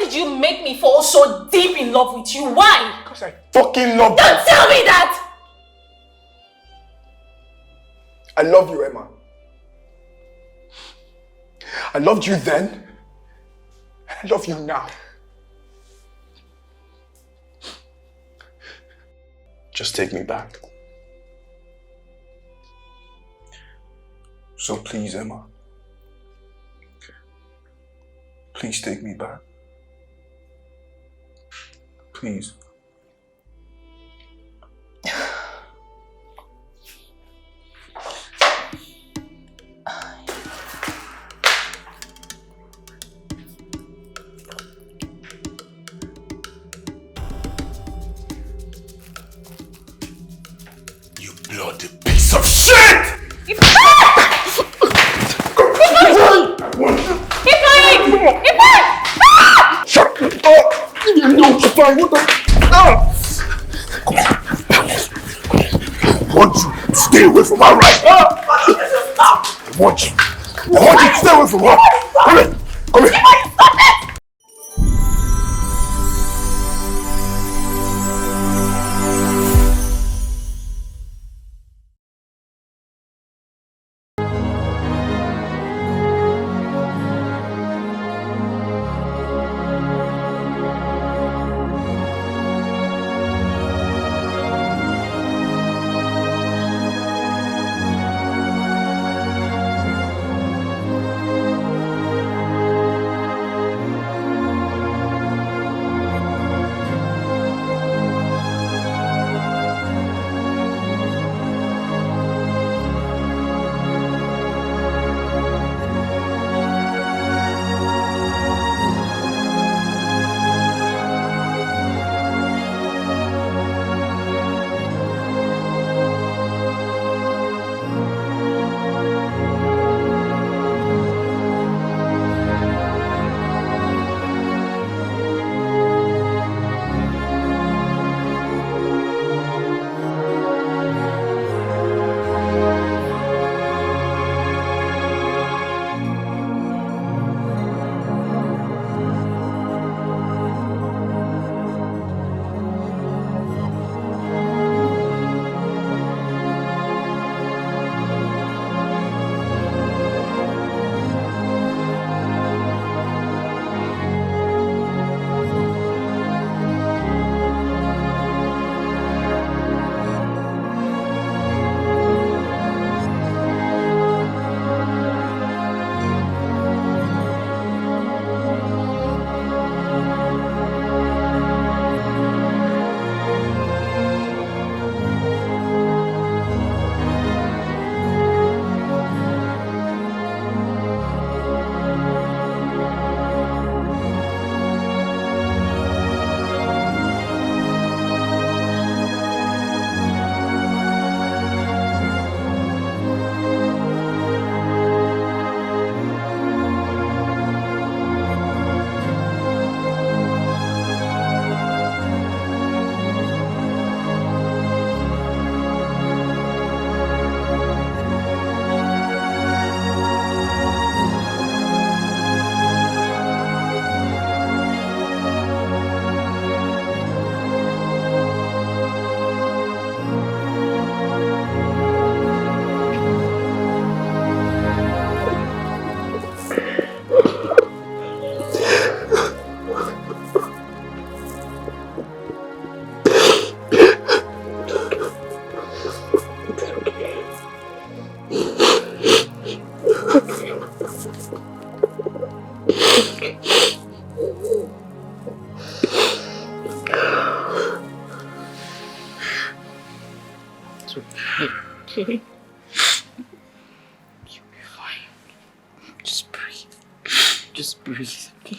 did you make me fall so deep in love with you? Why? Because I fucking love you. Don't tell me that! I love you, Emma. I loved you then. I love you now. Just take me back. So please, Emma. Please take me back. Please. You bloody piece of shit! Shut up! You know to find what the... Come on. I want you to stay away from her right now. I want you to stay away from her. Come here. Come here. Stop it! Okay. You'll be fine. Just breathe. Just breathe, okay?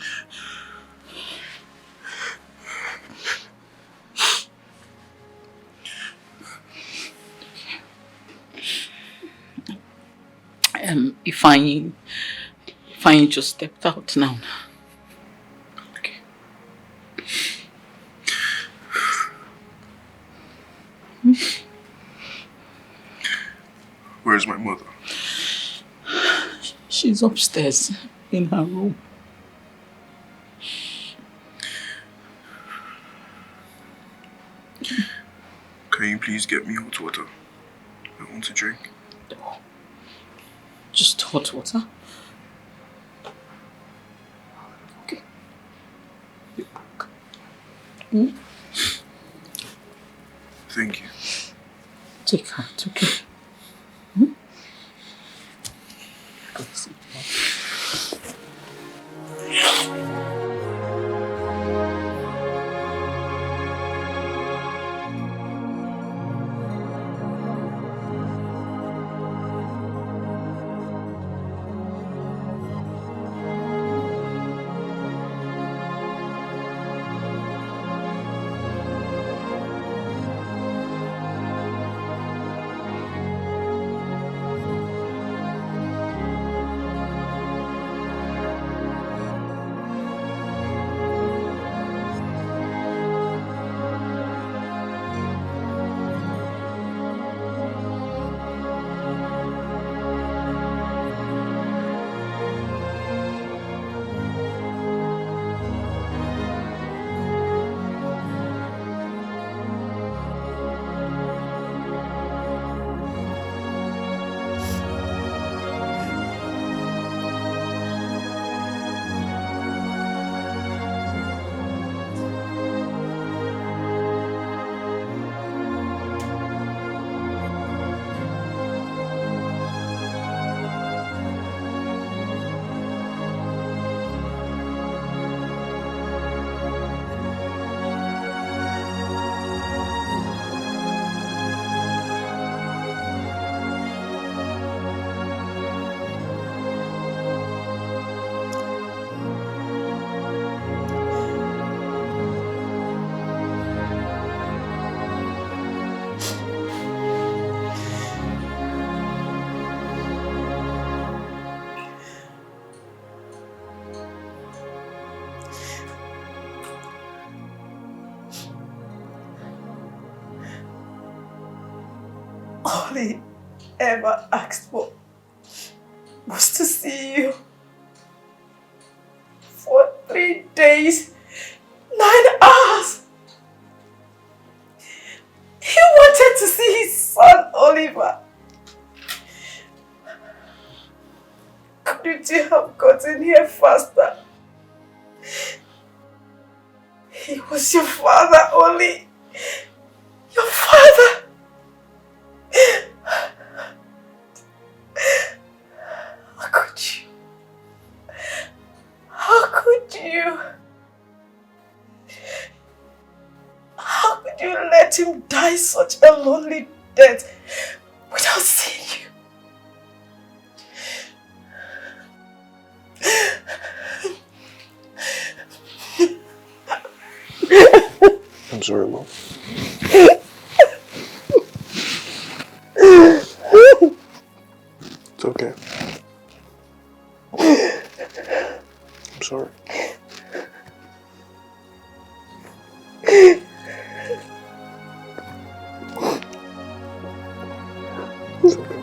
If I just stepped out now. Okay. Where's my mother? She's upstairs in her room. can you please get me hot water? I want to drink. Just hot water? Okay. Thank you. Take her, it's okay. Go to sleep. All he ever asked for was to see you for 3 days, 9 hours. He wanted to see his son, Oliver. Couldn't you have gotten here faster? He was your father, Oli. Your father. How could you? How could you? How could you let him die such a lonely death without seeing you? I'm sorry, Mom. It's okay. I'm sorry. It's okay.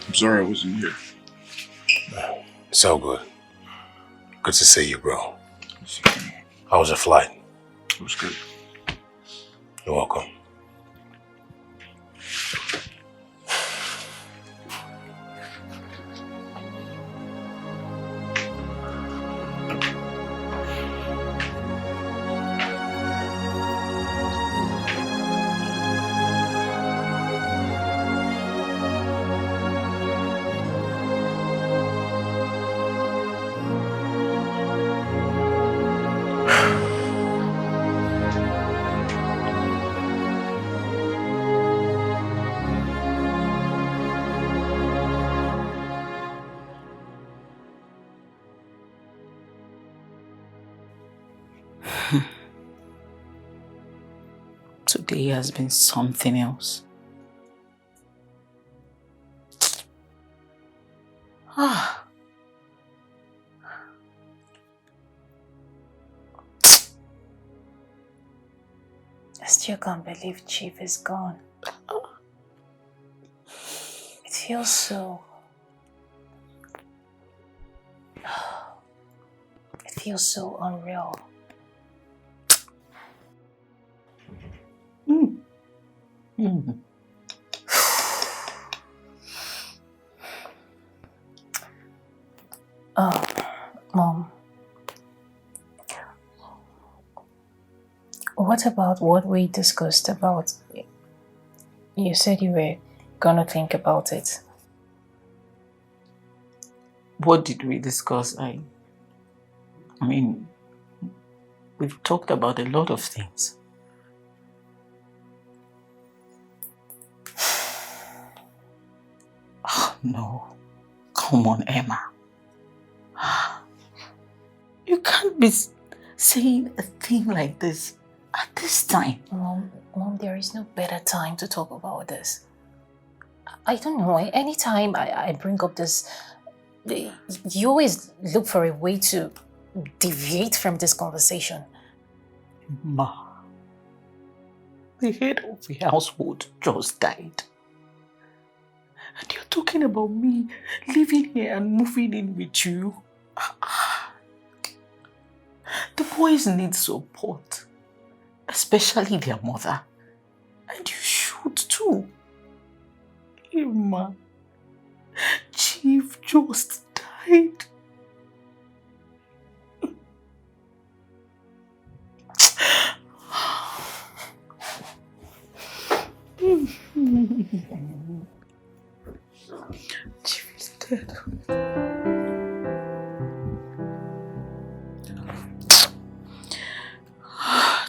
I'm sorry I wasn't here. It's all good. Good to see you, bro. How was your flight? It was good. You're welcome. Lately has been something else. Ah. I still can't believe Chief is gone. It feels so... It feels so unreal. Oh, Mom. What about what we discussed about? You said you were gonna think about it. What did we discuss? I mean, we've talked about a lot of things. Oh, no. Come on, Emma. You can't be saying a thing like this at this time. Mom, there is no better time to talk about this. I don't know, anytime I bring up this, you always look for a way to deviate from this conversation. Ma, the head of the household just died. And you're talking about me living here and moving in with you? The boys need support, especially their mother. And you should too. Emma, Chief just died. Chief is dead.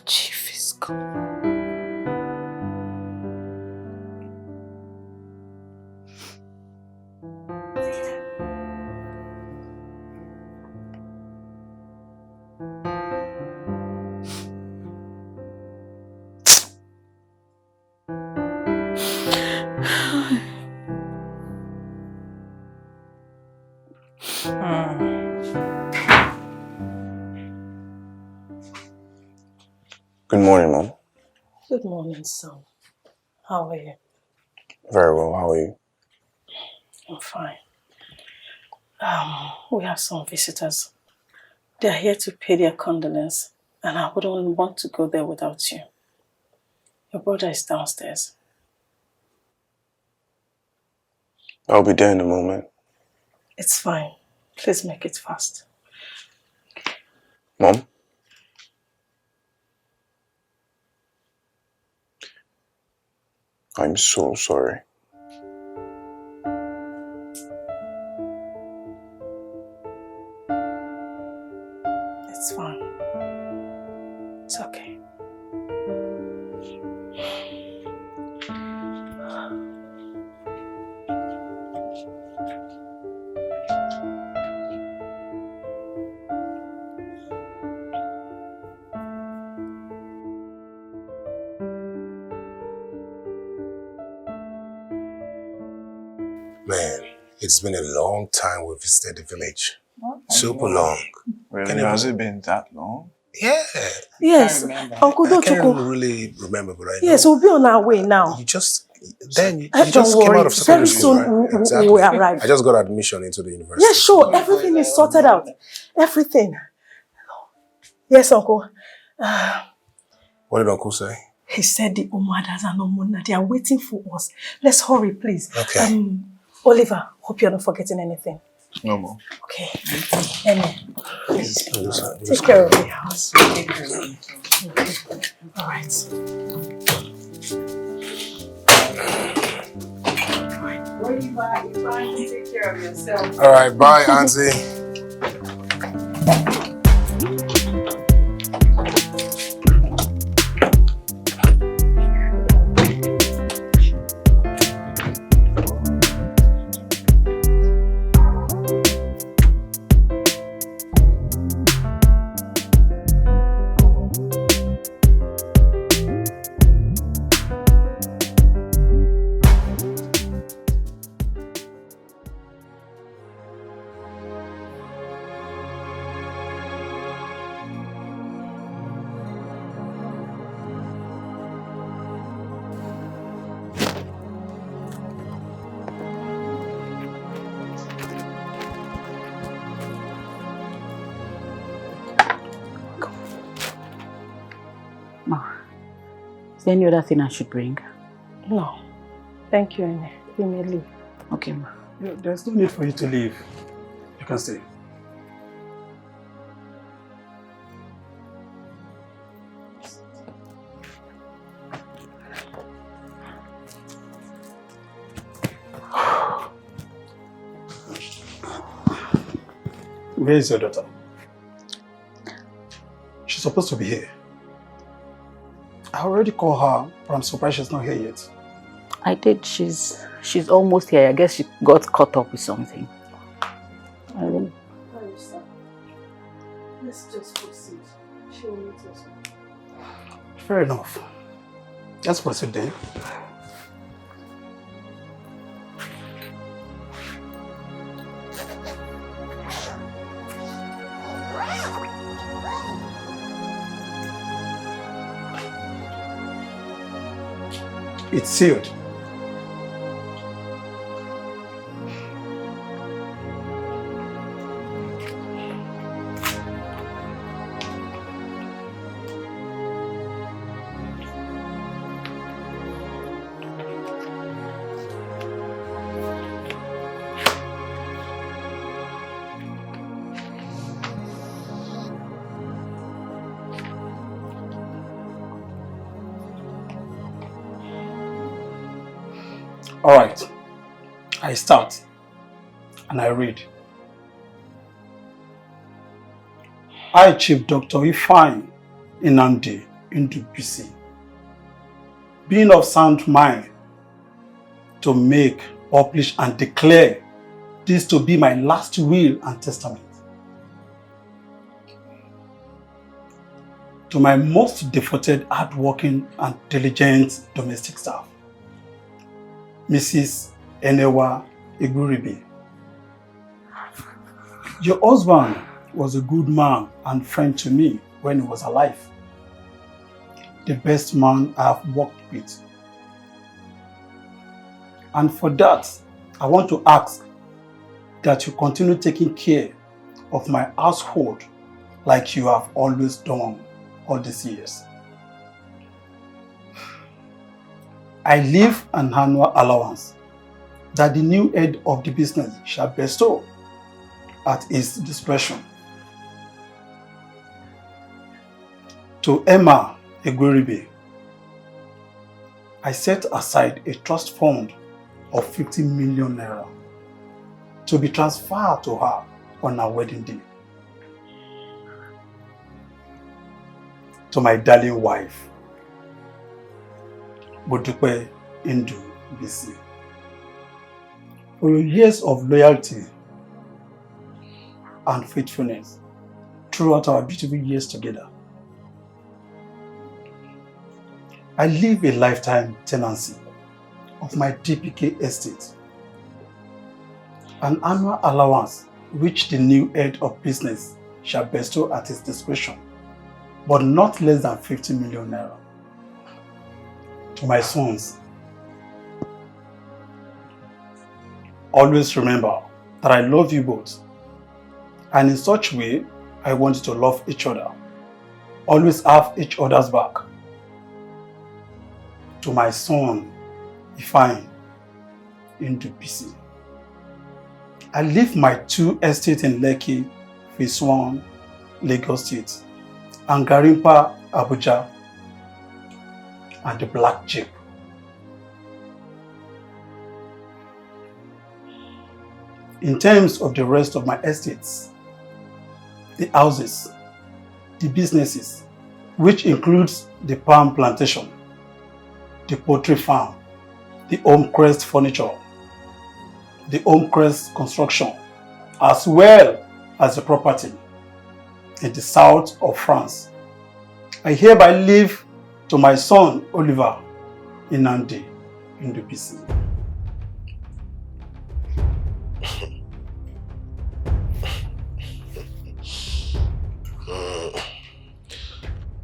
Chief is gone. Good morning, Mom. Good morning, son. How are you? Very well, how are you? I'm fine. We have some visitors. They're here to pay their condolence, and I wouldn't want to go there without you. Your brother is downstairs. I'll be there in a moment. It's fine. Please make it fast. Mom? I'm so sorry. It's fine. It's okay. Man, it's been a long time we visited the village. Super long. Really? Has it been that long? Yeah. Yes, Uncle I can't Dochoko. really remember, but I know. Yes, we'll be on our way now. You just came Don't out worry, of secondary very school, soon right? Exactly. we will arrive. I just got admission into the university. Yes, sure, everything is sorted out. Everything. Yes, Uncle. What did Uncle say? He said the Omadas and Omuna, they are waiting for us. Let's hurry, please. Okay. Oliver, hope you're not forgetting anything. No more. Okay. Emmy, please. Just Take care of the house. All right. Oliver, take care of yourself. All right, bye, Auntie. Is there any other thing I should bring? No. Thank you, Ine. You may leave. Okay, ma. Yeah, there's no need for you to leave. You can stay. Where is your daughter? She's supposed to be here. I already called her, but I'm surprised she's not here yet. I did. She's almost here. I guess she got caught up with something. I will. Let's just proceed. She will meet us. Fair enough. Let's proceed then. It's sealed. All right, I start and I read. I, Chief Dr. Ifeanyi Nnamdi Ndubisi, being of sound mind to make, publish and declare this to be my last will and testament. To my most devoted, hardworking and diligent domestic staff, Mrs. Enewa Iguribi. Your husband was a good man and friend to me when he was alive. The best man I have worked with. And for that, I want to ask that you continue taking care of my household like you have always done all these years. I leave an annual allowance that the new head of the business shall bestow at his discretion. To Emma Egweribe, I set aside a trust fund of 50 million naira to be transferred to her on her wedding day. To my darling wife, Modupe Ndubisi, for your years of loyalty and faithfulness throughout our beautiful years together. I live a lifetime tenancy of my DPK estate, an annual allowance which the new head of business shall bestow at his discretion, but not less than 50 million naira. To my sons, always remember that I love you both, and in such way, I want you to love each other. Always have each other's back. To my son, Ifeanyi Ndubisi, I leave my 2 estates in Lekki, Phase 1, Lagos State, and Garimpa, Abuja, and the black jeep. In terms of the rest of my estates, the houses, the businesses, which includes the palm plantation, the poultry farm, the Homecrest furniture, the Homecrest construction, as well as the property in the south of France, I hereby leave to my son Oliver Nnamdi Ndubisi.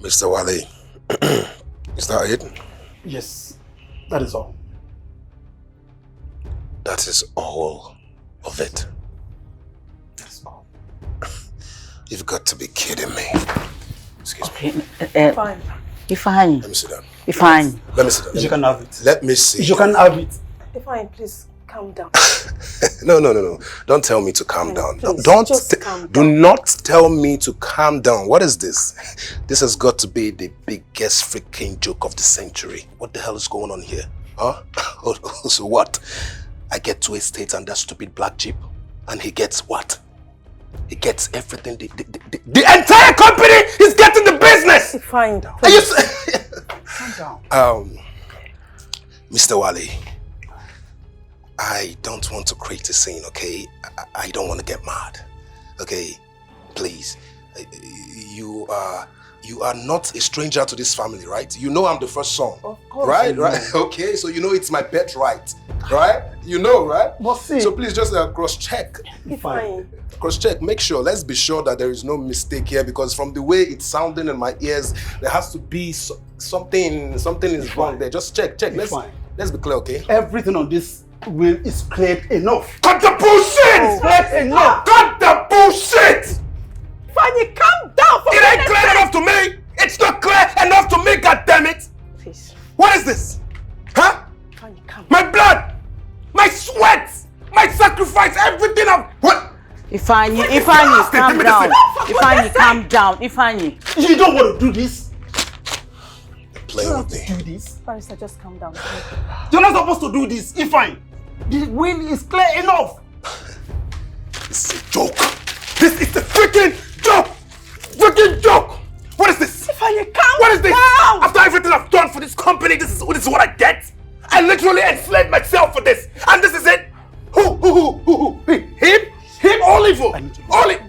Mr. Wale, is that it? Yes, that is all. That is all of it. That's all. You've got to be kidding me. Excuse me. Okay. Fine. Ifeanyi. Let me sit down. Ifeanyi. Let me sit down. You can have it. Let me see. You can have it. Ifeanyi, please calm down. No. Don't tell me to calm down. Please, calm Do down. not tell me to calm down. What is this? This has got to be the biggest freaking joke of the century. What the hell is going on here? Huh? So what? I get to estate and that stupid black jeep, and he gets what? He gets everything. The entire company is getting the business. Fine. Are you Calm down. Mr. Wale, I don't want to create a scene, okay? I don't want to get mad, okay? Please, you are not a stranger to this family, right? You know I'm the first son, Of course. right? Okay, so you know it's my pet right, right? You know, right? But see, So please just cross-check. Fine. Cross-check, make sure, let's be sure that there is no mistake here, because from the way it's sounding in my ears, there has to be something is wrong there. Just check. Let's be clear, okay? everything on this will is clear enough. Cut the bullshit! Clear enough. Cut the bullshit! Fanny, calm down for It ain't clear enough to me! It's not clear enough to me, goddammit! Please. What is this? Huh? Fanny, calm down. My blood! My sweat! My sacrifice! Everything I've... What? Ifeanyi, calm down. Ifeanyi, calm down. Ifeanyi. You don't want to do this. Play with me. Do this. Barrister, just calm down. You're not supposed to do this. Fine. The will is clear enough. This is a joke. This is a freaking joke! Freaking joke! What is this? Fanny, calm What is this? down. After everything I've done for this company, this is what I get? I literally enslaved myself for this. And this is it? Who? Him? Oliver? Oliver?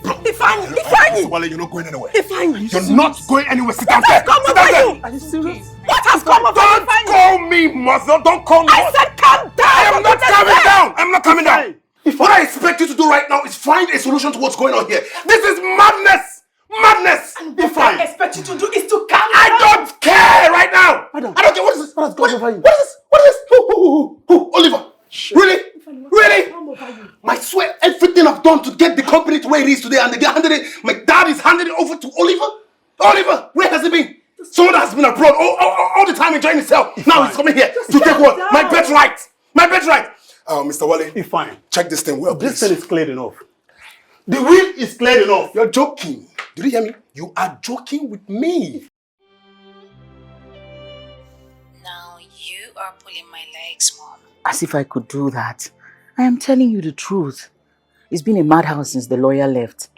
Ifeanyi. Wale, you're not going anywhere. Ifeanyi. You're not going anywhere. Sit down there. Sit down there. Are you serious? What has come over Don't Ifeanyi? call me mother. Don't call me I mother. said calm down. I am not coming down. I'm not coming down. Ifeanyi. What I expect you to do right now is find a solution to what's going on here. This is madness. Madness. What I expect you to do is to calm down. I don't care right now. Madam. I don't care. What is this? What has gone over you? What is this? What is this? Who? Oliver. Really? Really? Calm over you. My sweat, everything I've done to get the company to where it is today, and they handed it. My dad is handing it over to Oliver. Oliver, where has he been? Someone that has been abroad all the time enjoying himself. Now he's coming here to take what? down. My birthright. My birthright. Mr. Wale, Fine. check this thing well, This please. thing is clear enough. The will is clear enough. You're joking. Did you hear me? You are joking with me. Now you are pulling my legs, Mom. As if I could do that. I am telling you the truth. It's been a madhouse since the lawyer left.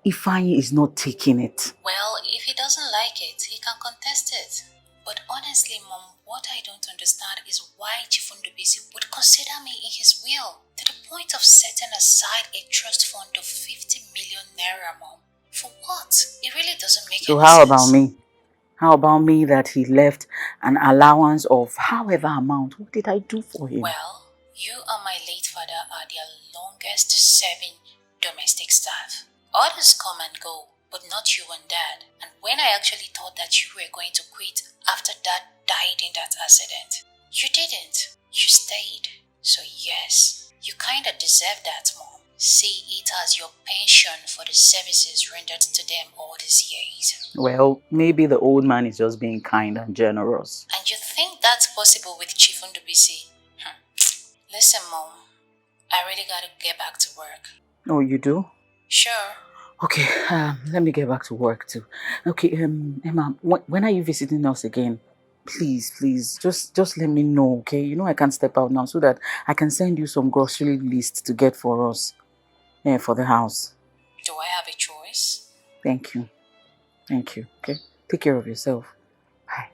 Ifeanyi is not taking it. Well, if he doesn't like it, he can contest it. But honestly, Mom, what I don't understand is why Chifundubisi would consider me in his will to the point of setting aside a trust fund of 50 million naira, Mom. For what? It really doesn't make So any how sense. about me? How about me that he left an allowance of however amount? What did I do for him? Well, you and my late father are their longest serving domestic staff. Others come and go, but not you and Dad. And when I actually thought that you were going to quit after Dad died in that accident, you didn't. You stayed. So yes, you kinda deserve that, Mom. See it as your pension for the services rendered to them all these years. Well, maybe the old man is just being kind and generous. And you think that's possible with Chifundubisi? Listen, Mom, I really gotta get back to work. Oh, you do? Sure. Okay, let me get back to work too. Okay, Emma, when are you visiting us again? Please, just let me know, okay? You know I can't step out now, so that I can send you some grocery lists to get for us, for the house. Do I have a choice? Thank you, okay? Take care of yourself. Bye.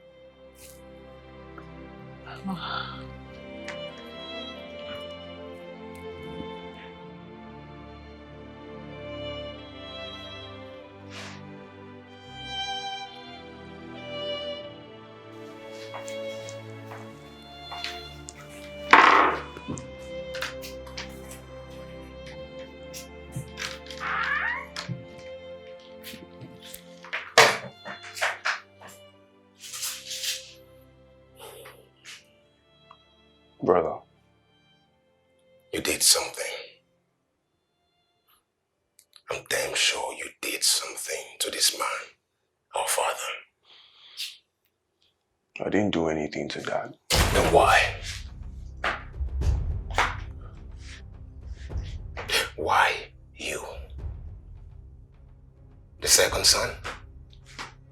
Brother, you did something. I'm damn sure you did something to this man, our father. I didn't do anything to Dad. Then why? Why you? The second son,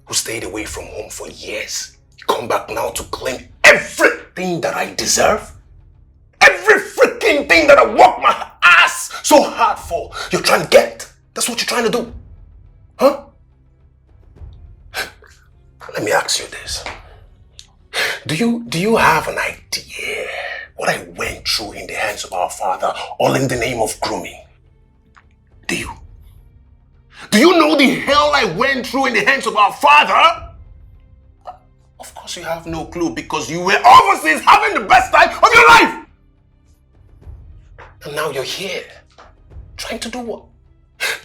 who stayed away from home for years, you come back now to claim everything that I deserve? Every freaking thing that I worked my ass so hard for, you're trying to get. That's what you're trying to do. Huh? Let me ask you this. Do you have an idea what I went through in the hands of our father, all in the name of grooming? Do you? Do you know the hell I went through in the hands of our father? Of course you have no clue, because you were overseas having the best time of your life. And now you're here, trying to do what?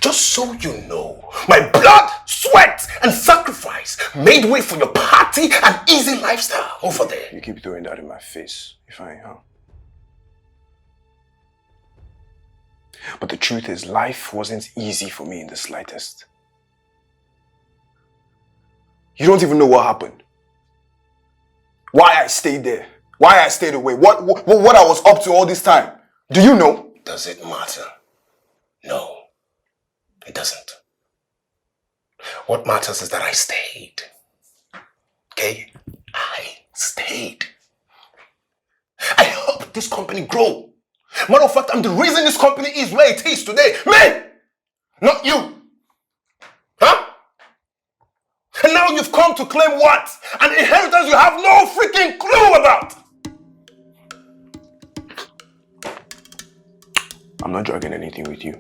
Just so you know, my blood, sweat, and sacrifice made way for your party and easy lifestyle over there. You keep throwing that in my face, if I ain't, huh? But the truth is, life wasn't easy for me in the slightest. You don't even know what happened. Why I stayed there. Why I stayed away. What I was up to all this time. Do you know? Does it matter? No, it doesn't. What matters is that I stayed. Okay? I stayed. I helped this company grow. Matter of fact, I'm the reason this company is where it is today. Man! Not you. Huh? And now you've come to claim what? An inheritance you have no freaking clue about. I'm not dragging anything with you.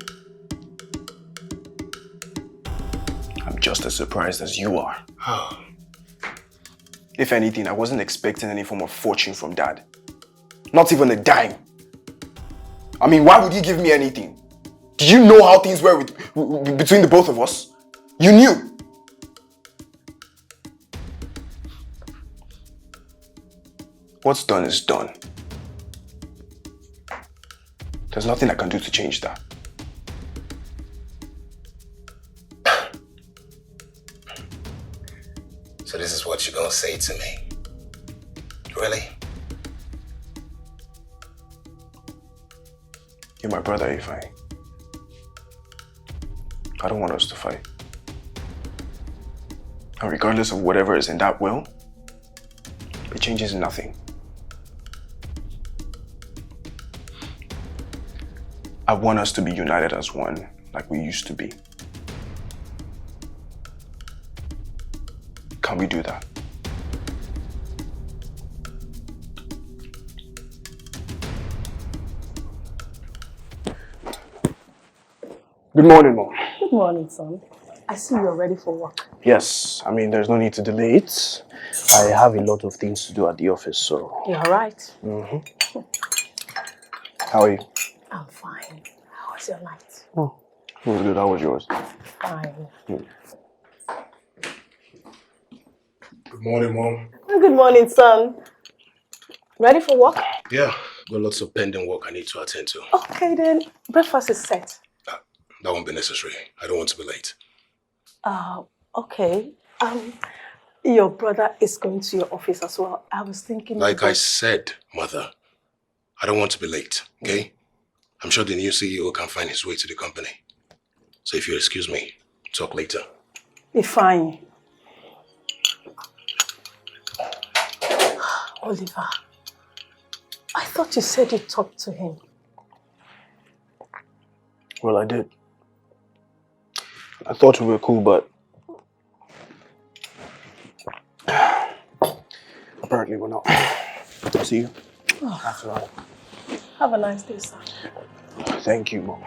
I'm just as surprised as you are. If anything, I wasn't expecting any form of fortune from Dad. Not even a dime. I mean, why would he give me anything? Did you know how things were between the both of us? You knew. What's done is done. There's nothing I can do to change that. So this is what you're gonna say to me? Really? You're my brother, Ifai. I don't want us to fight. And regardless of whatever is in that will, it changes nothing. I want us to be united as one, like we used to be. Can we do that? Good morning, Mom. Good morning, son. I see you're ready for work. Yes, I mean, there's no need to delay it. I have a lot of things to do at the office, so... You're right. Mm-hmm. How are you? I'm fine. How was your night? Oh, it was good. How was yours? Fine. Good morning, Mom. Good morning, son. Ready for work? Yeah, got lots of pending work I need to attend to. Okay, then. Breakfast is set. That won't be necessary. I don't want to be late. Okay. Your brother is going to your office as well. I was thinking... Like I said, Mother, I don't want to be late, okay? I'm sure the new CEO can find his way to the company. So if you excuse me, talk later. Be fine. Oliver, I thought you said you talked to him. Well, I did. I thought we were cool, but... apparently we're not. I'll see you. After all. Have a nice day, sir. Thank you, Mom.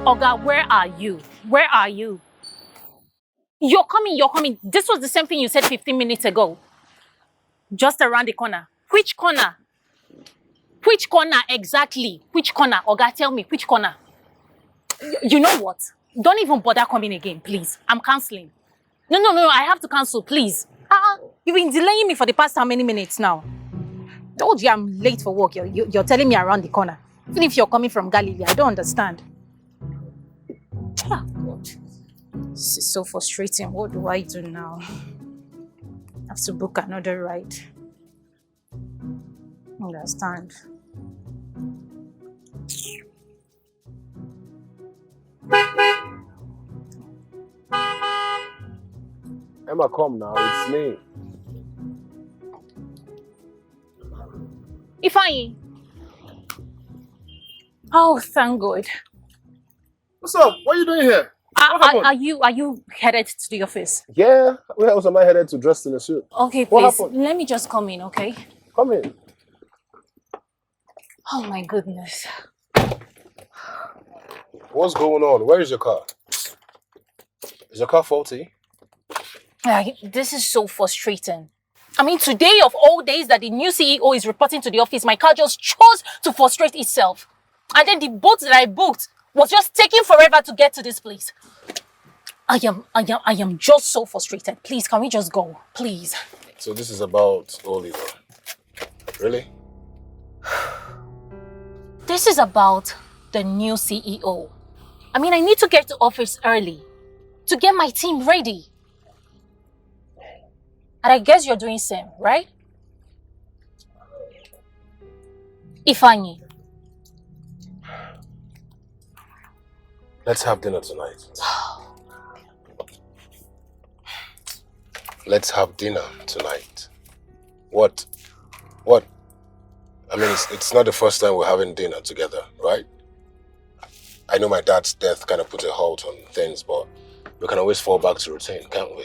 Oga, where are you? Where are you? You're coming, you're coming. This was the same thing you said 15 minutes ago. Just around the corner. Which corner? Which corner exactly? Which corner? Oga, tell me, which corner? You know what? Don't even bother coming again, please. I'm cancelling. No, I have to cancel, please. You've been delaying me for the past how many minutes now? Told you I'm late for work. You're telling me around the corner. Even if you're coming from Galilee, I don't understand. Ah, God. This is so frustrating. What do I do now? I have to book another ride. Understand. Emma, come now. It's me. Ifeanyi. Oh, thank God. What's up? What are you doing here? What happened? Are you headed to the office? Yeah. Where else am I headed to dressed in a suit? Okay, What please. happened? Let me just come in, okay? Come in. Oh my goodness. What's going on? Where is your car? Is your car faulty? This is so frustrating. I mean, today of all days that the new CEO is reporting to the office, my car just chose to frustrate itself. And then the boat that I booked was just taking forever to get to this place. I am just so frustrated. Please, can we just go? Please. So this is about Oliver. Really? This is about the new CEO. I mean, I need to get to office early to get my team ready. And I guess you're doing same, right? Ifeanyi. Let's have dinner tonight. Let's have dinner tonight. What? What? I mean, it's not the first time we're having dinner together, right? I know my dad's death kind of put a halt on things, but we can always fall back to routine, can't we?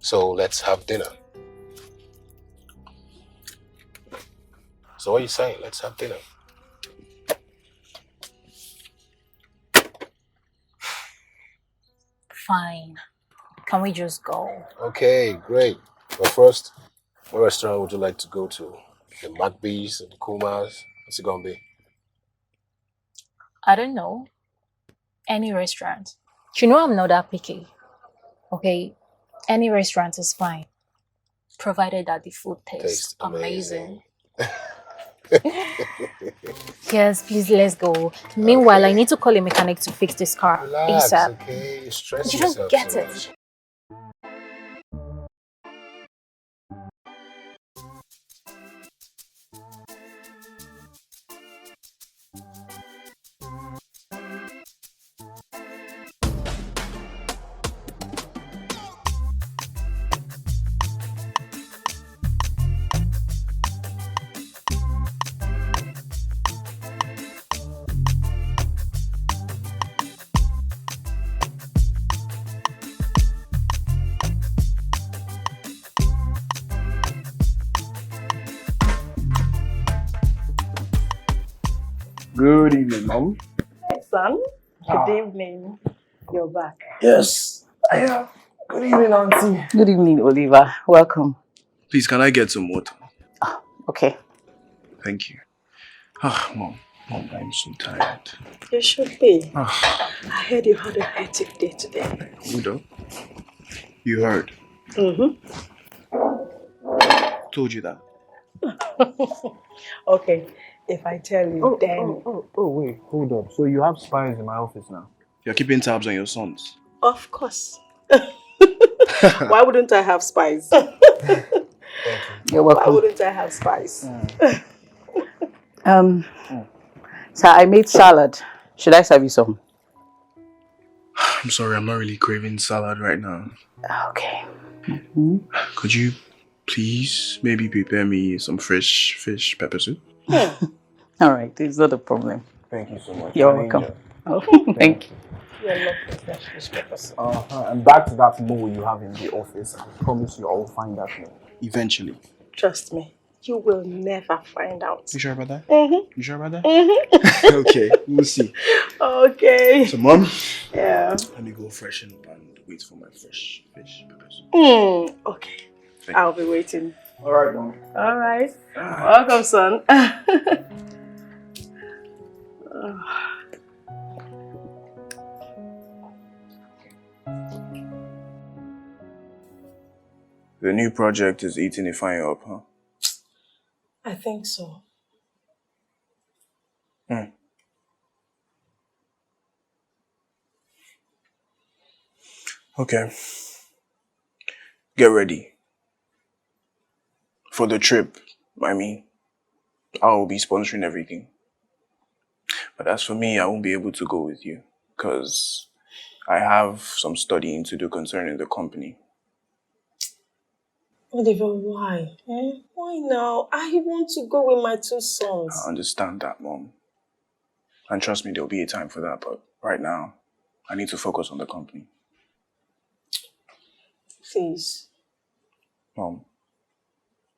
So let's have dinner. So what are you saying? Let's have dinner. Fine. Can we just go? Okay, great. But first, what restaurant would you like to go to? The Macbees, the Kumas? What's it gonna be? I don't know. Any restaurant. You know I'm not that picky. Okay? Any restaurant is fine. Provided that the food tastes amazing. Yes, please, let's go. Meanwhile, I need to call a mechanic to fix this car Relax, ASAP. okay? You stress You yourself don't get so it. much. Good evening, Mom. Son, good evening. You're back. Yes, I am. Good evening, Auntie. Good evening, Oliver. Welcome. Please, can I get some water? Okay. Thank you. Mom, I'm so tired. You should be. I heard you had a hectic day today. Hold up. You heard? Told you that. Okay, if I tell you, then... Wait, hold up. So you have spies in my office now? You're keeping tabs on your sons? Of course. Why wouldn't I have spies? You're Why welcome. wouldn't I have spies? So I made salad. Should I serve you some? I'm sorry, I'm not really craving salad right now. Okay. Could you please maybe prepare me some fresh fish pepper soup? All right, it's not a problem. Thank you so much. You're welcome. Oh, thank you. You're not fresh peppers. And back to that mole you have in the office. I promise you I will find that mole. Eventually. Trust me, you will never find out. You sure about that? You sure about that? Okay, we'll see. Okay. So, Mom? Yeah. Let me go freshen up and wait for my fresh fish peppers. Okay. I'll be waiting. All right, Mom. All right. Welcome, son. The new project is eating Ifeanyi up, huh? I think so. Okay. Get ready. For the trip, I mean, I'll be sponsoring everything. But as for me, I won't be able to go with you because I have some studying to do concerning the company. Oliver, why? Why now? I want to go with my 2 sons. I understand that, Mom. And trust me, there'll be a time for that. But right now, I need to focus on the company. Please. Mom,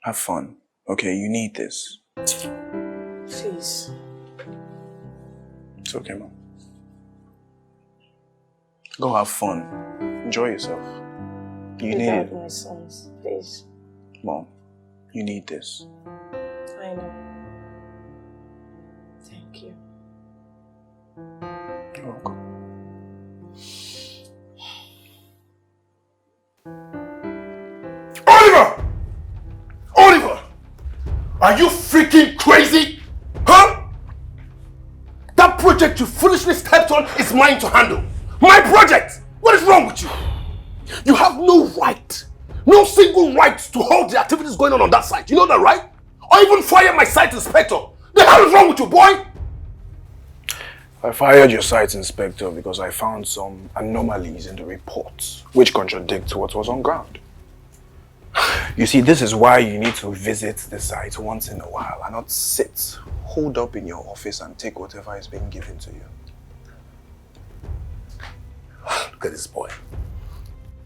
have fun. Okay, you need this. Please. It's okay, Mom. Go have fun. Enjoy yourself. You need Without it. my sons, please. Mom, you need this. I know. Thank you. You're welcome. Oliver! Oliver! Are you freaking crazy? Huh? That project you foolishly stepped on is mine to handle. My project! What is wrong with you? You have no right, no single right to hold the activities going on that site. You know that, right? Or even fire my site inspector. The hell is wrong with you, boy? I fired your site inspector because I found some anomalies in the reports which contradict what was on ground. You see, this is why you need to visit the site once in a while and not sit, hold up in your office and take whatever is being given to you. Look at this boy.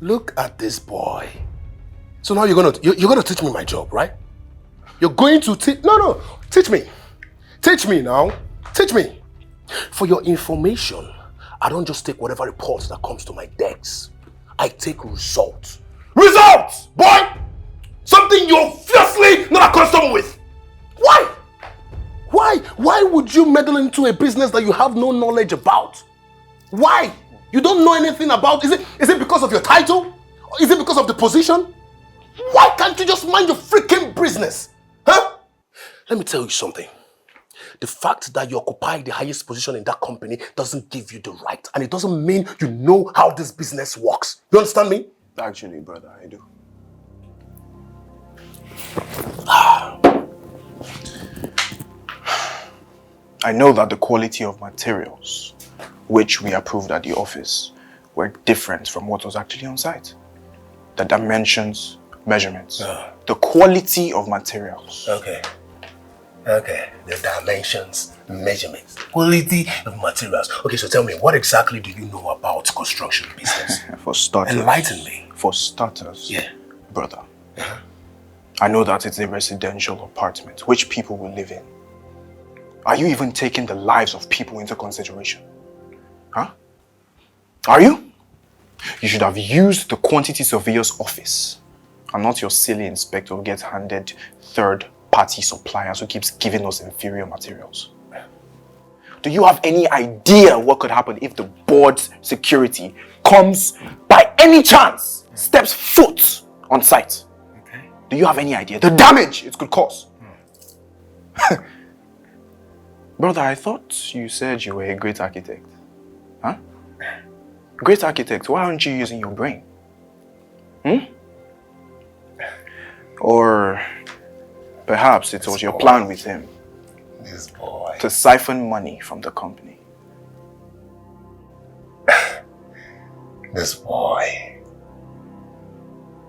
Look at this boy. So now you're gonna teach me my job, right? You're going to teach. No, teach me. Teach me now. Teach me. For your information, I don't just take whatever reports that comes to my desk. I take results. Results, boy! Something you're fiercely not accustomed with. Why? Why would you meddle into a business that you have no knowledge about? Why? You don't know anything about. Is it because of your title? Or is it because of the position? Why can't you just mind your freaking business? Huh? Let me tell you something. The fact that you occupy the highest position in that company doesn't give you the right, and it doesn't mean you know how this business works. You understand me? Actually, brother, I do. I know that the quality of materials which we approved at the office were different from what was actually on site. The dimensions, measurements, the quality of materials. Okay. The dimensions, measurements, quality of materials. Okay, so tell me, what exactly do you know about construction business? For starters. Enlighten me. For starters, Yeah. brother. I know that it's a residential apartment which people will live in. Are you even taking the lives of people into consideration? Huh? Are you? You should have used the quantity surveyor's office and not your silly inspector who gets handed third-party suppliers who keeps giving us inferior materials. Do you have any idea what could happen if the board's security comes by any chance, steps foot on site? Okay. Do you have any idea the damage it could cause? Brother, I thought you said you were a great architect. Huh? Great architect, why aren't you using your brain? Or perhaps it was your plan with him This boy. to siphon money from the company. This boy.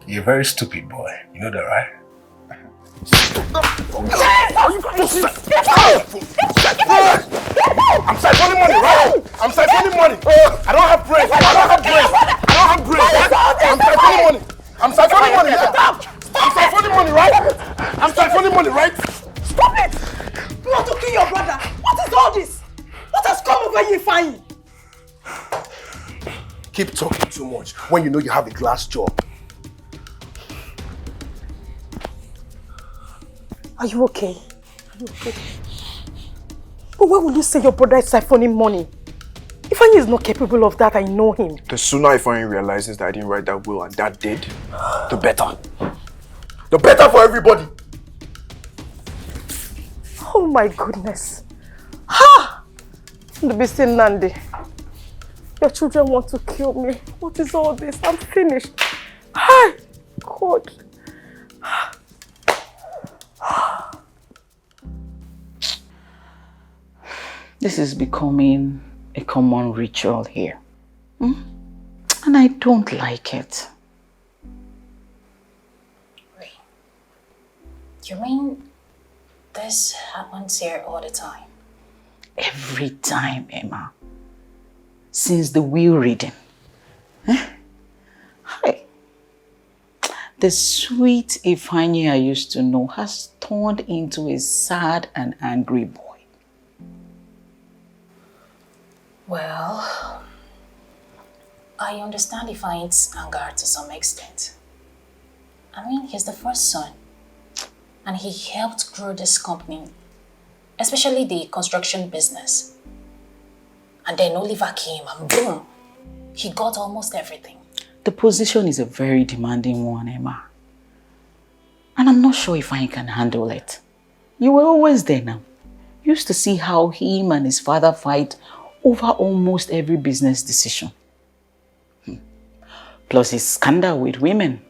You're a very stupid boy. You know that, right? I'm siphoning money, right? I'm siphoning money. I don't have brains. I'm siphoning money. Yeah. I'm siphoning money, right? I'm siphoning money, right? Stop it! You want to kill your brother? What is all this? What has come over you, Ifeanyi? Keep talking too much when you know you have a glass job. Are you okay? But why would you say your brother is siphoning money? Ifeanyi is not capable of that, I know him. The sooner Ifeanyi realizes that I didn't write that will and Dad did, the better. the better for everybody. Oh my goodness. Ha! Ndubisi Nandi. Your children want to kill me. What is all this? I'm finished. Hi! God. This is becoming a common ritual here. And I don't like it. Wait. You mean this happens here all the time? Every time, Emma. Since the will reading. Hi. The sweet Ifeanyi I used to know has turned into a sad and angry boy. Well, I understand Ifeanyi's anger to some extent. I mean, he's the first son. And he helped grow this company, especially the construction business. And then Oliver came and boom, he got almost everything. The position is a very demanding one, Emma. And I'm not sure if I can handle it. You were always there now. You used to see how him and his father fight over almost every business decision. Plus his scandal with women.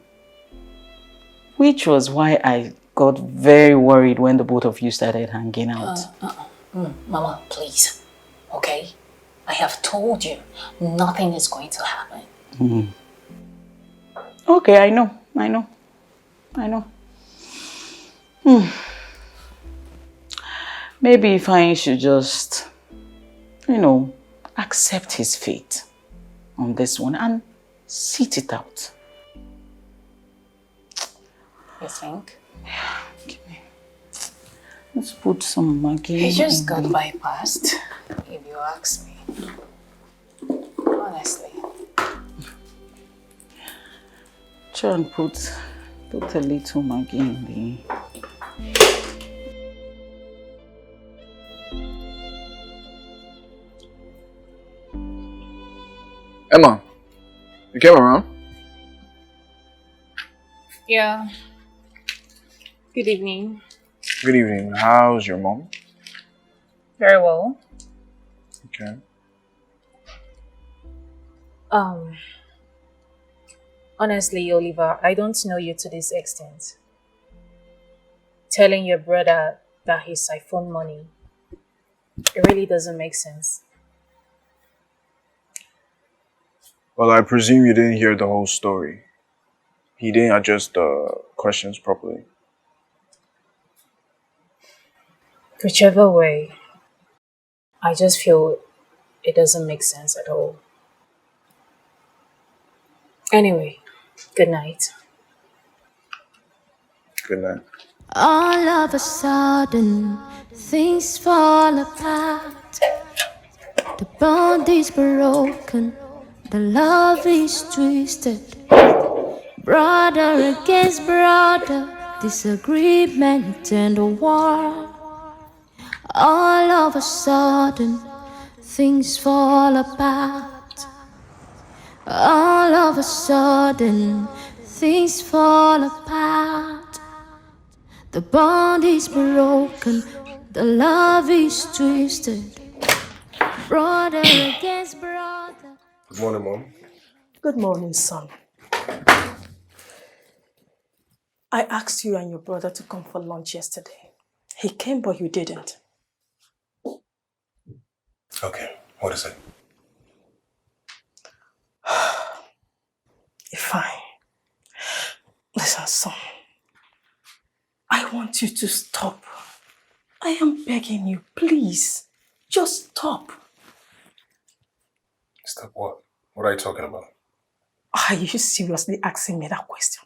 Which was why I got very worried when the both of you started hanging out. Mama, please. Okay? I have told you, nothing is going to happen. Okay, I know. Maybe if I should just, accept his fate on this one and sit it out. You think? Yeah, give me. Let's put some Maggi. He just got bypassed, if you ask me. Honestly. Try and put a little Maggi in the... Emma, you came around? Yeah. Good evening. Good evening. How's your mom? Very well. Okay. Honestly, Oliver, I don't know you to this extent. Telling your brother that he siphoned money, it really doesn't make sense. Well, I presume you didn't hear the whole story. He didn't address the questions properly. Whichever way, I just feel it doesn't make sense at all. Anyway, good night. Good night. All of a sudden, things fall apart. The bond is broken, the love is twisted. Brother against brother, disagreement and a war. All of a sudden, things fall apart. All of a sudden, things fall apart. The bond is broken, the love is twisted. Brother against brother. Good morning, Mom. Good morning, son. I asked you and your brother to come for lunch yesterday. He came, but you didn't. Okay, what is it? Fine. Listen, son. I want you to stop. I am begging you, please. Just stop. Stop what? What are you talking about? Are you seriously asking me that question?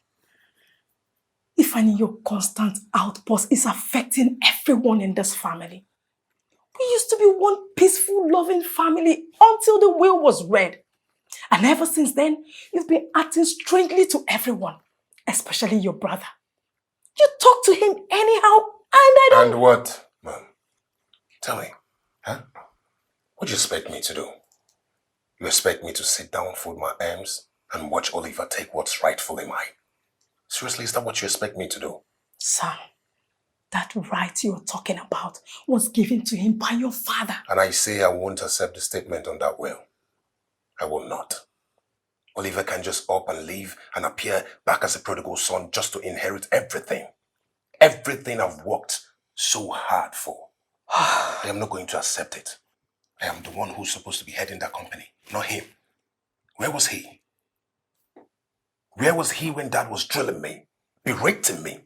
If I knew your constant outburst is affecting everyone in this family. We used to be one peaceful, loving family until the will was read. And ever since then, you've been acting strangely to everyone, especially your brother. You talk to him anyhow, and I don't... And what, Mom? Tell me, huh? What do you expect me to do? You expect me to sit down, fold my arms, and watch Oliver take what's rightfully mine? Seriously, is that what you expect me to do? Sam, that right you're talking about was given to him by your father. And I say I won't accept the statement on that will. I will not. Oliver can just up and leave and appear back as a prodigal son just to inherit everything. Everything I've worked so hard for. I am not going to accept it. I am the one who's supposed to be heading that company, not him. Where was he? Where was he when Dad was drilling me, berating me,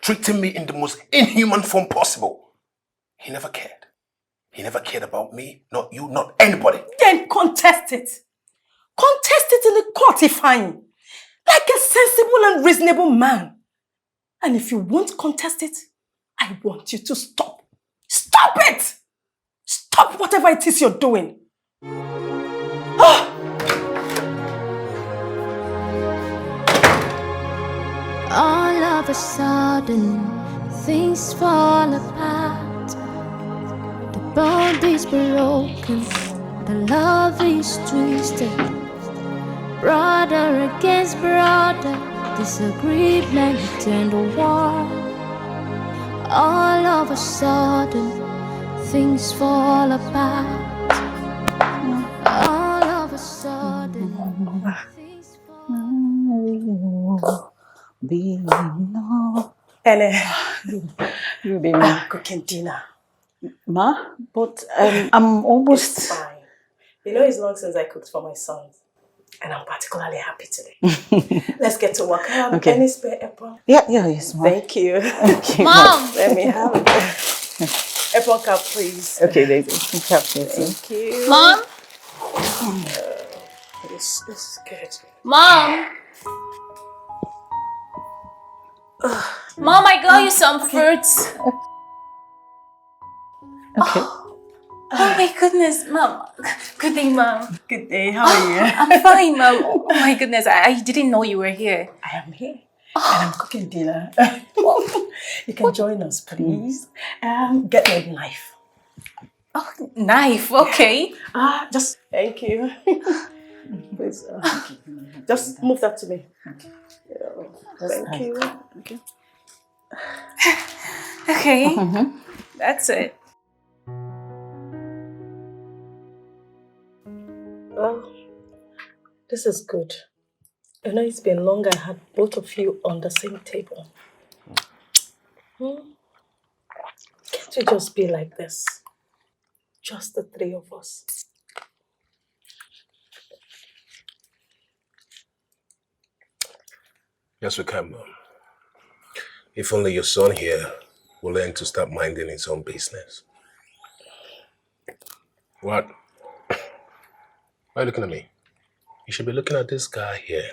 treating me in the most inhuman form possible? He never cared. He never cared about me, not you, not anybody. Then contest it. Contest it in the court, Ifeanyi. Like a sensible and reasonable man. And if you won't contest it, I want you to stop. Stop it! Stop whatever it is you're doing. All of a sudden, things fall apart. The bond is broken, the love is twisted. Brother against brother, disagreement turned to war. All of a sudden, things fall apart. All of a sudden, things fall apart. I'm cooking dinner. Ma, but I'm almost... It's fine. You know, it's long since I cooked for my sons. And I'm particularly happy today. Let's get to work. Okay. Any spare apple? Yeah, yes, Ma. Thank you. Okay, Mom! Let me have it. Apple cup, please. Okay, there's a cup here. Thank you. Mom! This is good. Mom! Mom, I got you some fruits. Okay. Oh my goodness, Mom. Good day, Mom. Good day. How are you? I'm fine, Mom. Oh my goodness, I didn't know you were here. I am here. And I'm cooking dinner. You can join us, please. Get me a knife. Oh, knife, okay. Just thank you. Please, just move that to me. Thank you. Okay. Okay, that's it. Well, this is good. I know it's been long I had both of you on the same table. Can't we just be like this? Just the three of us. Yes, we can, Mom. If only your son here will learn to stop minding his own business. What? Why are you looking at me? You should be looking at this guy here.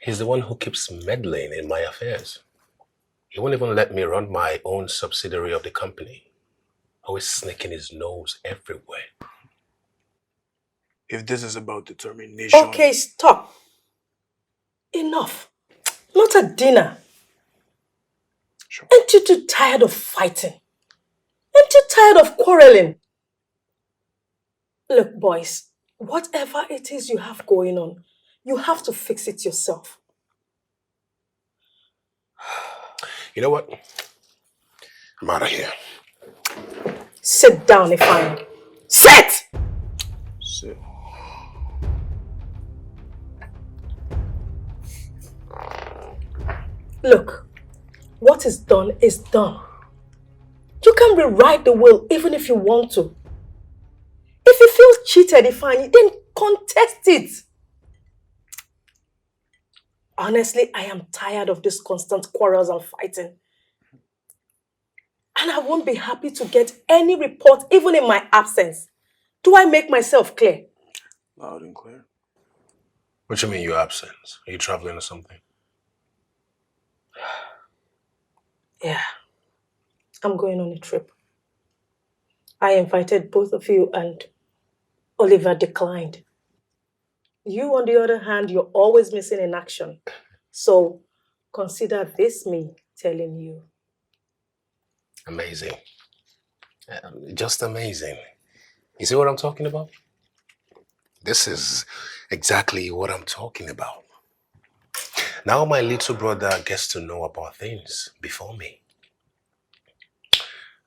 He's the one who keeps meddling in my affairs. He won't even let me run my own subsidiary of the company. Always sneaking his nose everywhere. If this is about determination... Okay, stop. Enough. Not at dinner. Sure. Ain't you too tired of fighting? Ain't you tired of quarreling? Look, boys, whatever it is you have going on, you have to fix it yourself. You know what? I'm out of here. Sit down, Ifeanyi. Sit! Sit. Look, what is done is done. You can rewrite the will even if you want to. If you feel cheated, Ifeanyi, then contest it. Honestly, I am tired of this constant quarrels and fighting. And I won't be happy to get any report, even in my absence. Do I make myself clear? Loud and clear. What you mean your absence? Are you traveling or something? Yeah, I'm going on a trip. I invited both of you and Oliver declined. You, on the other hand, you're always missing in action. So consider this me telling you. Amazing. Just amazing. You see what I'm talking about? This is exactly what I'm talking about. Now my little brother gets to know about things before me.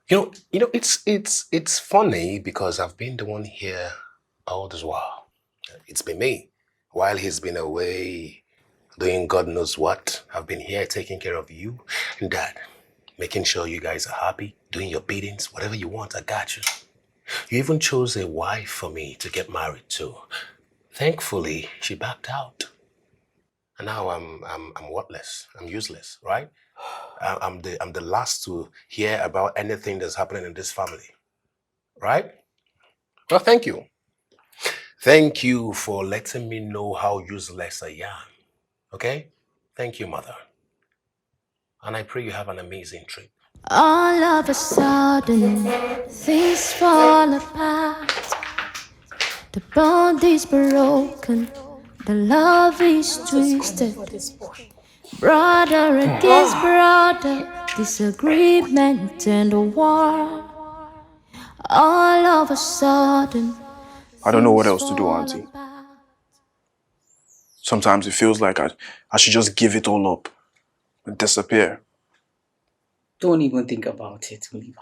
It's funny because I've been the one here all this while. It's been me. While he's been away doing God knows what, I've been here taking care of you and Dad, making sure you guys are happy, doing your biddings, whatever you want, I got you. You even chose a wife for me to get married to. Thankfully, she backed out. And now I'm worthless. I'm useless, right? I'm the last to hear about anything that's happening in this family, right? Well, thank you. Thank you for letting me know how useless I am. Okay? Thank you, Mother. And I pray you have an amazing trip. All of a sudden, things fall apart. The bond is broken, the love is twisted. Brother against brother, disagreement and a war. All of a sudden, I don't know what else to do, Auntie. Sometimes it feels like I should just give it all up and disappear. Don't even think about it, Oliver.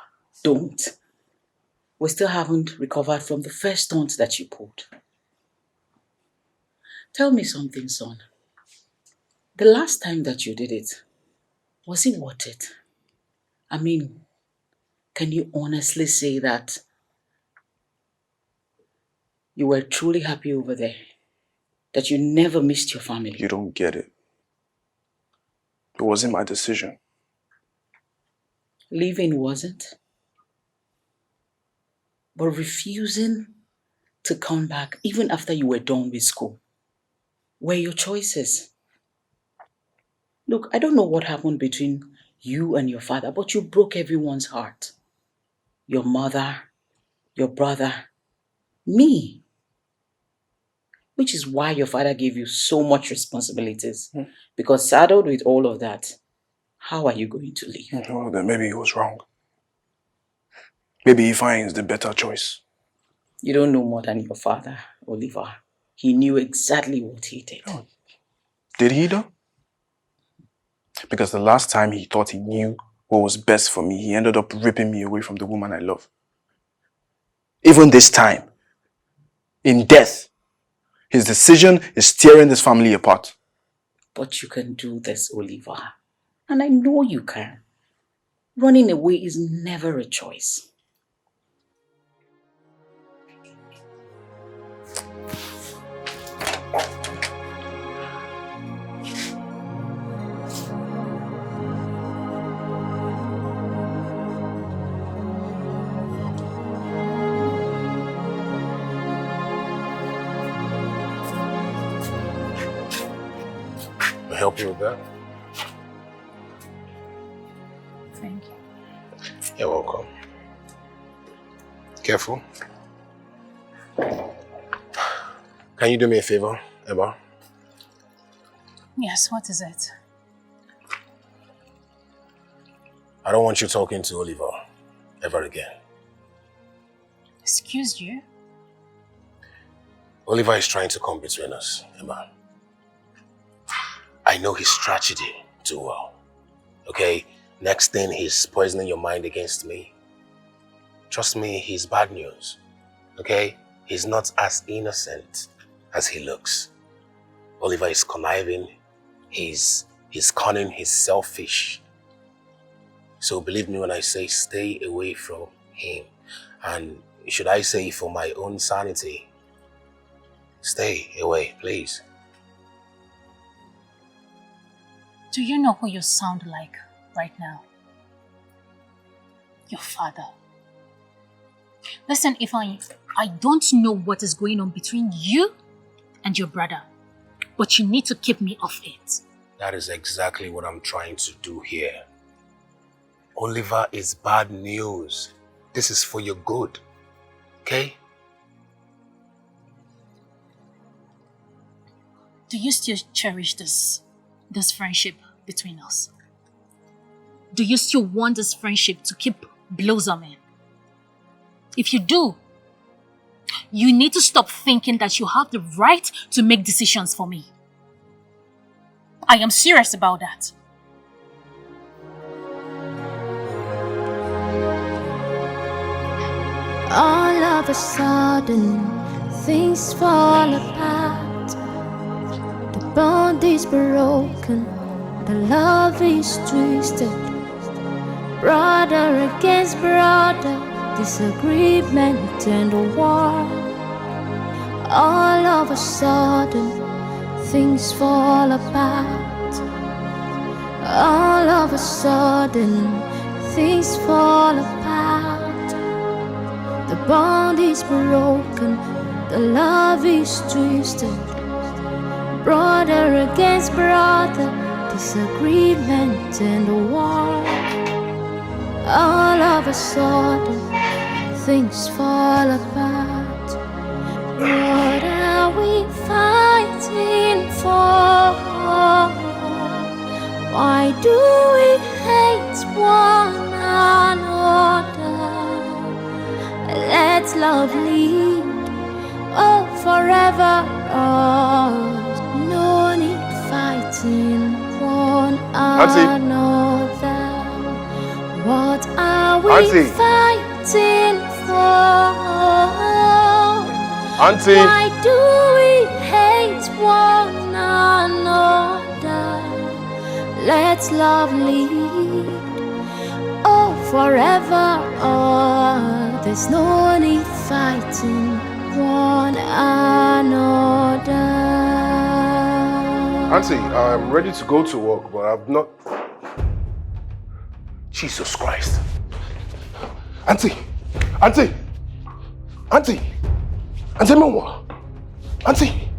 Don't. We still haven't recovered from the first stunt that you pulled. Tell me something, son. The last time that you did it, was it worth it? I mean, can you honestly say that you were truly happy over there? That you never missed your family? You don't get it. It wasn't my decision. Leaving wasn't? But refusing to come back even after you were done with school were your choices. Look, I don't know what happened between you and your father, but you broke everyone's heart. Your mother, your brother, me. Which is why your father gave you so much responsibilities. Because saddled with all of that, how are you going to live? Well, then maybe he was wrong. Maybe he finds the better choice. You don't know more than your father, Oliver. He knew exactly what he did. Oh. Did he though? Because the last time he thought he knew what was best for me, he ended up ripping me away from the woman I love. Even this time, in death, his decision is tearing this family apart. But you can do this, Oliver. And I know you can. Running away is never a choice. Help you with that? Thank you. You're welcome. Careful. Can you do me a favor, Emma? Yes, what is it? I don't want you talking to Oliver ever again. Excuse you? Oliver is trying to come between us, Emma. I know his strategy too well. Okay? Next thing, he's poisoning your mind against me. Trust me, he's bad news. Okay? He's not as innocent as he looks. Oliver is conniving. He's cunning. He's selfish. So believe me when I say stay away from him. And should I say for my own sanity, stay away, please. Do you know who you sound like right now? Your father. Listen, if I don't know what is going on between you and your brother, but you need to keep me off it. That is exactly what I'm trying to do here. Oliver is bad news. This is for your good. Okay? Do you still cherish this friendship between us? Do you still want this friendship to keep blossoming? If you do, you need to stop thinking that you have the right to make decisions for me. I am serious about that. All of a sudden, things fall apart. The bond is broken, the love is twisted. Brother against brother, disagreement and a war. All of a sudden, things fall apart. All of a sudden, things fall apart. The bond is broken, the love is twisted. Brother against brother, disagreement and a war. All of a sudden, things fall apart. What are we fighting for? Why do we hate one another? Let love lead, oh forever. No need fighting one another. What are we fighting for? Why do we hate one another? Let love lead, oh forever. There's no need fighting one another. Auntie, I'm ready to go to work, but I've not... Jesus Christ. Auntie! Auntie! Auntie! Auntie Mama! Auntie!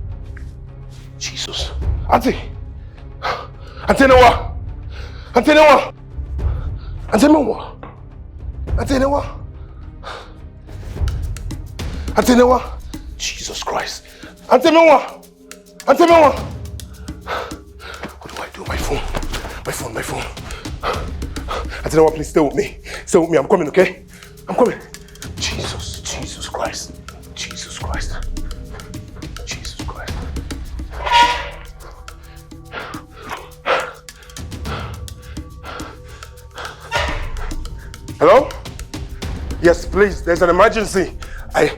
Jesus. Auntie! Auntie Noah! Auntie Noah! Auntie Mama! Auntie Noah! Auntie Noah! Jesus Christ. Auntie Noah! Auntie Noah! What do I do? My phone. My phone. Auntie Noah, please stay with me. Stay with me. I'm coming, okay? I'm coming. Jesus Christ. Jesus Christ. Jesus Christ. Hello? Yes, please. There's an emergency.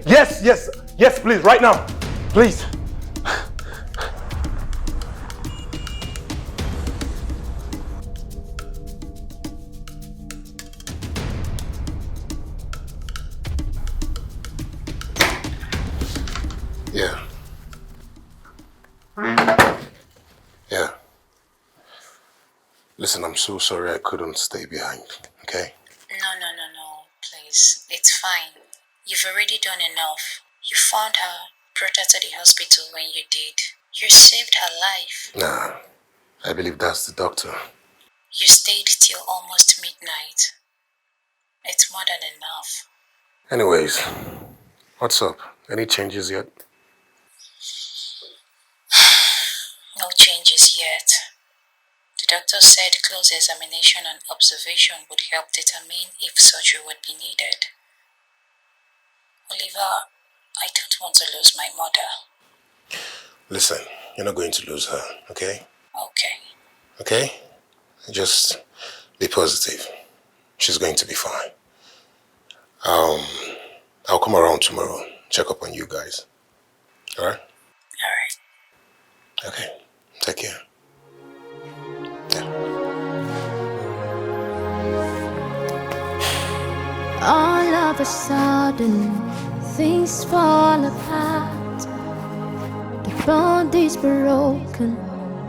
Yes, please, right now. Please. Yeah. Listen, I'm so sorry I couldn't stay behind, okay? No, please. It's fine. You've already done enough. You found her, brought her to the hospital when you did. You saved her life. Nah, I believe that's the doctor. You stayed till almost midnight. It's more than enough. Anyways, what's up? Any changes yet? No changes yet. The doctor said close examination and observation would help determine if surgery would be needed. Oliver, I don't want to lose my mother. Listen, you're not going to lose her, okay? Okay. Okay? Just be positive. She's going to be fine. I'll come around tomorrow, check up on you guys. Alright? Alright. Okay. Take care. All of a sudden, things fall apart. The bond is broken,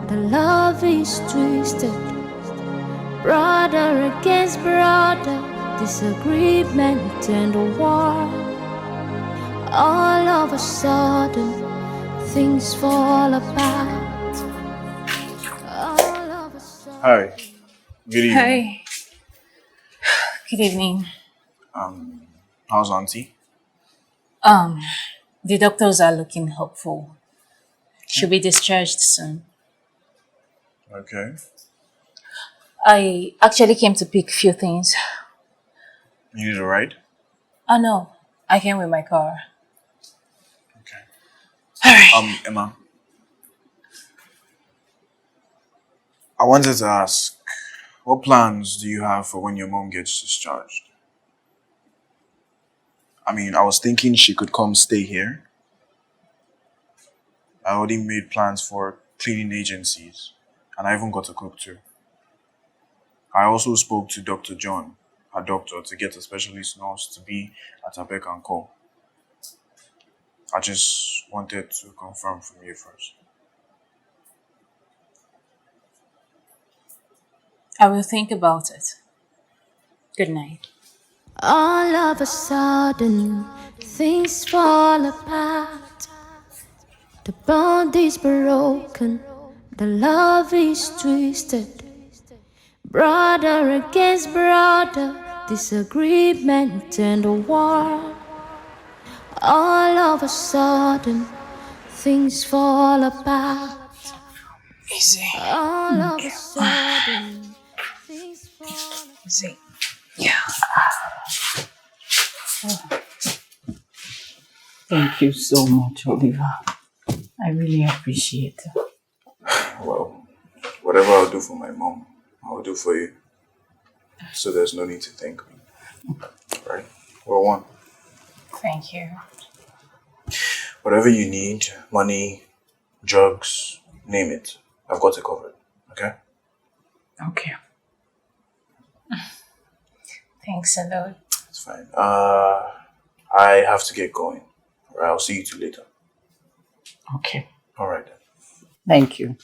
the love is twisted. Brother against brother, disagreement and a war. All of a sudden, things fall apart. All of a sudden. Hi. Good evening. Hi. Good evening. How's Auntie? The doctors are looking hopeful. She'll be discharged soon. Okay. I actually came to pick a few things. You need a ride? Oh no, I came with my car. Okay. Alright. Emma. I wanted to ask, what plans do you have for when your mom gets discharged? I mean, I was thinking she could come stay here. I already made plans for cleaning agencies, and I even got a cook too. I also spoke to Dr. John, her doctor, to get a specialist nurse to be at her beck and call. I just wanted to confirm from you first. I will think about it. Good night. All of a sudden, things fall apart. The bond is broken, the love is twisted. Brother against brother, disagreement and a war. All of a sudden, things fall apart. Easy. All of a sudden, things fall apart. Easy. Yeah. Thank you so much, Oliver. I really appreciate it. Well, whatever I'll do for my mom, I'll do for you. So there's no need to thank me. Right? Well, one. Thank you. Whatever you need, money, drugs, name it. I've got it covered. Okay? Okay. Thanks a lot. It's fine. I have to get going. Alright, I'll see you two later. Okay. Alright then. Thank you.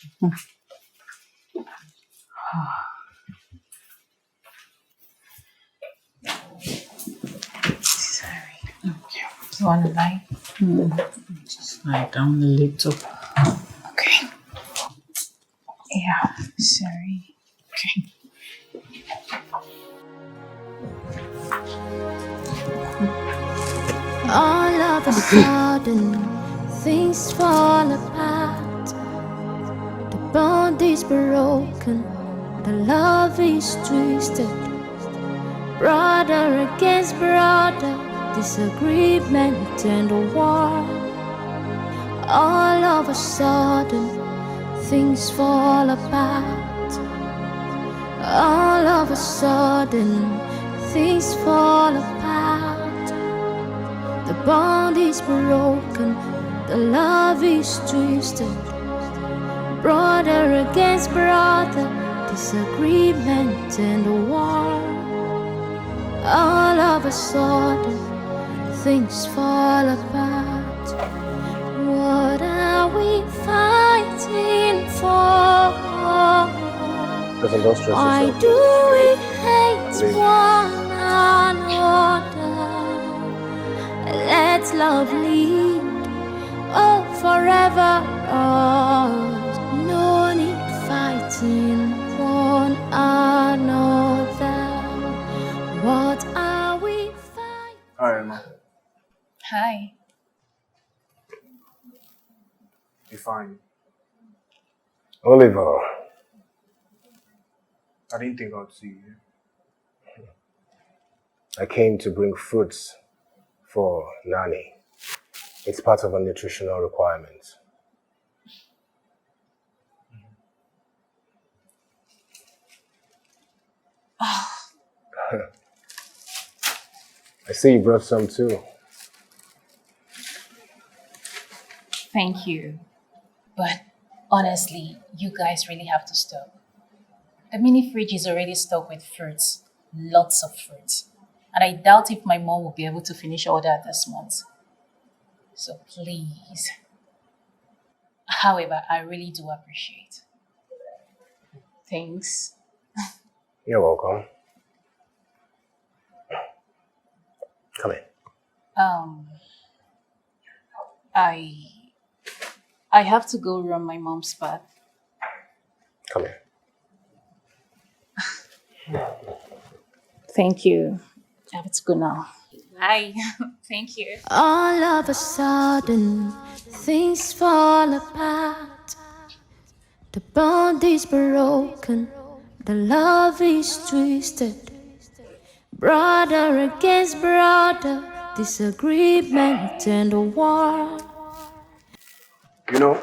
Sorry. Okay. You want to lie? Just lie down a little. Okay. Yeah. Sorry. Okay. All of a sudden, things fall apart. The bond is broken, the love is twisted. Brother against brother, disagreement and a war. All of a sudden, things fall apart. All of a sudden, things fall apart. The bond is broken, the love is twisted. Brother against brother, disagreement and a war. All of a sudden, things fall apart. What are we fighting for? Don't stress Why yourself. do we hate Please. one another? Let love lead, oh, forever. No need fighting one another. What are we fighting? Hi, Emma. Hi. Be fine. Oliver, I didn't think I'd see you. I came to bring fruits for Nani. It's part of a nutritional requirement. I see you brought some too. Thank you. But honestly, you guys really have to stop. The mini fridge is already stocked with fruits. Lots of fruits. And I doubt if my mom will be able to finish all that this month. So please. However, I really do appreciate. Thanks. You're welcome. Come in. I have to go run my mom's bath. Come here. Thank you. I have to go now. Bye. Thank you. All of a sudden, things fall apart. The bond is broken, the love is twisted. Brother against brother, disagreement and a war. You know,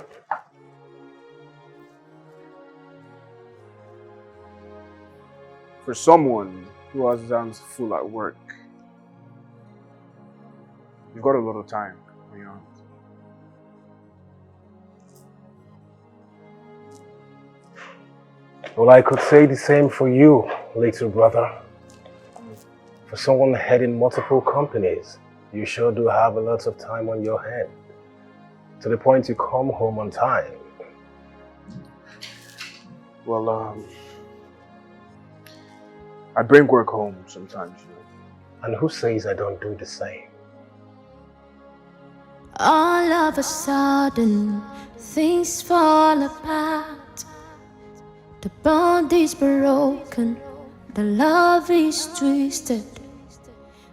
For someone who has his hands full at work, you've got a lot of time on your hands. Well, I could say the same for you, little brother. For someone heading multiple companies, you sure do have a lot of time on your hand. To the point you come home on time. Well, I bring work home sometimes, you know. And who says I don't do the same? All of a sudden, things fall apart. The bond is broken, the love is twisted.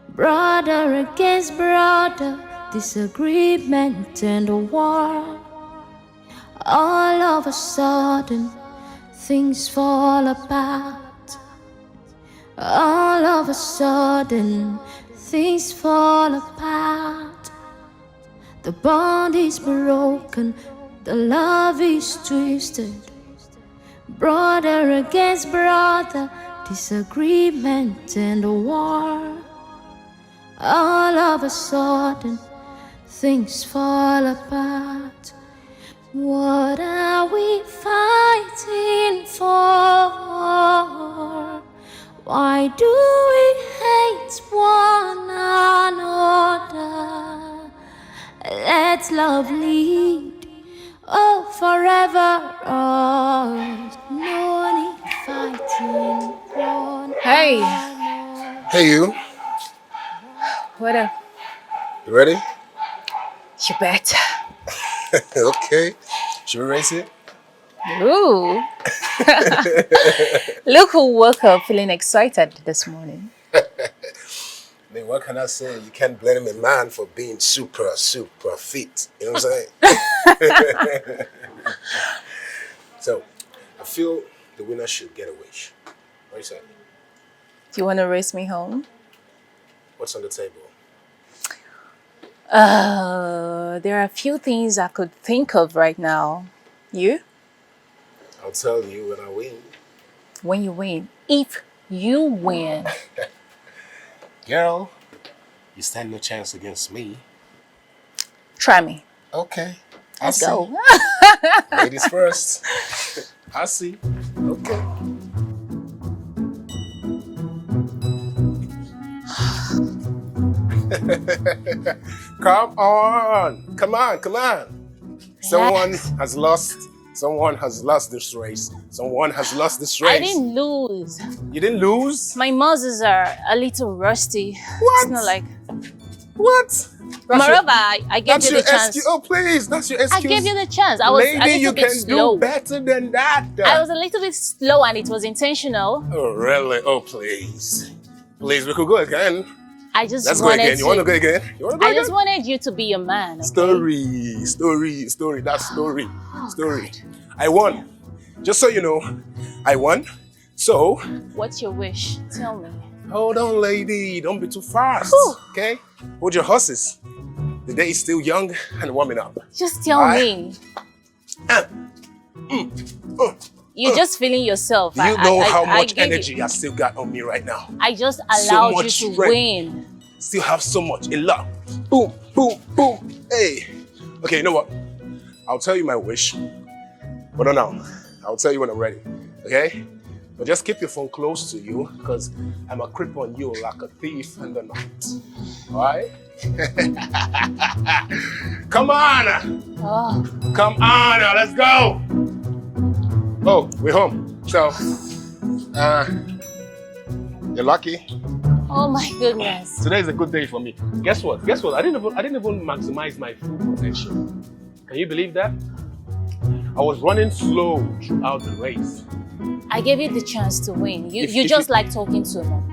Brother against brother, disagreement and a war. All of a sudden, things fall apart. All of a sudden, things fall apart. The bond is broken, the love is twisted. Brother against brother, disagreement and a war. All of a sudden, things fall apart. What are we fighting for? Why do we hate one another? Let love lead, oh, forever. No need fighting one Hey. another. Hey, you. What up? You ready? You bet. Okay. Should we race it? Ooh. Look who woke up feeling excited this morning. I mean, what can I say? You can't blame a man for being super fit. You know what I'm saying? So, I feel the winner should get a wish. What do you say? Do you want to race me home? What's on the table? There are a few things I could think of right now. You? I'll tell you when I win. When you win. If you win. Girl, you stand no chance against me. Try me. Okay. Let's go. Ladies first. I see. Okay. Come on. Come on. Come on. Someone has lost this race. Someone has lost this race. I didn't lose. You didn't lose? My muscles are a little rusty. What? It's not like... What? Moreover, I gave you the chance. Oh, please. That's your excuse. I gave you the chance. I was a Lady, little you bit can slow. do better than that. I was a little bit slow and it was intentional. Oh, really? Oh, please. Please, we could go again. I just Let's go wanted again. You want to go again? You want to go I again? just wanted you to be a man. Okay? Story. That's story. Story. I won. Just so you know, I won. So. What's your wish? Tell me. Hold on, lady. Don't be too fast. Whew. Okay? Hold your horses. The day is still young and warming up. Just tell me. You're just feeling yourself. You know how much gave energy I still got on me right now. I just allowed you to strength. win. Still have so much in love. Boom, boom, boom. Hey. Okay, you know what? I'll tell you my wish. But not now. I'll tell you when I'm ready. Okay? But just keep your phone close to you because I'm a creep on you like a thief in the night. Alright? Come on! Oh. Come on, let's go! Oh, we're home. So, you're lucky. Oh my goodness. Today is a good day for me. Guess what? I didn't even maximize my full potential. Can you believe that? I was running slow throughout the race. I gave you the chance to win. You just like talking too much.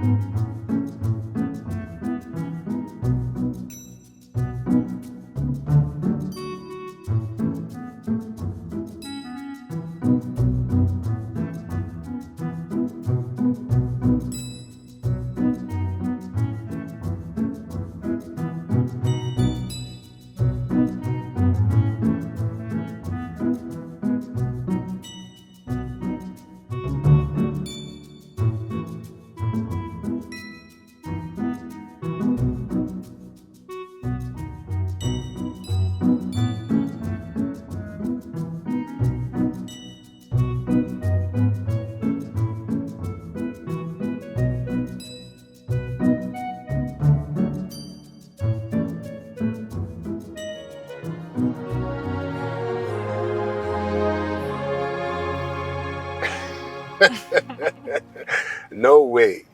No way.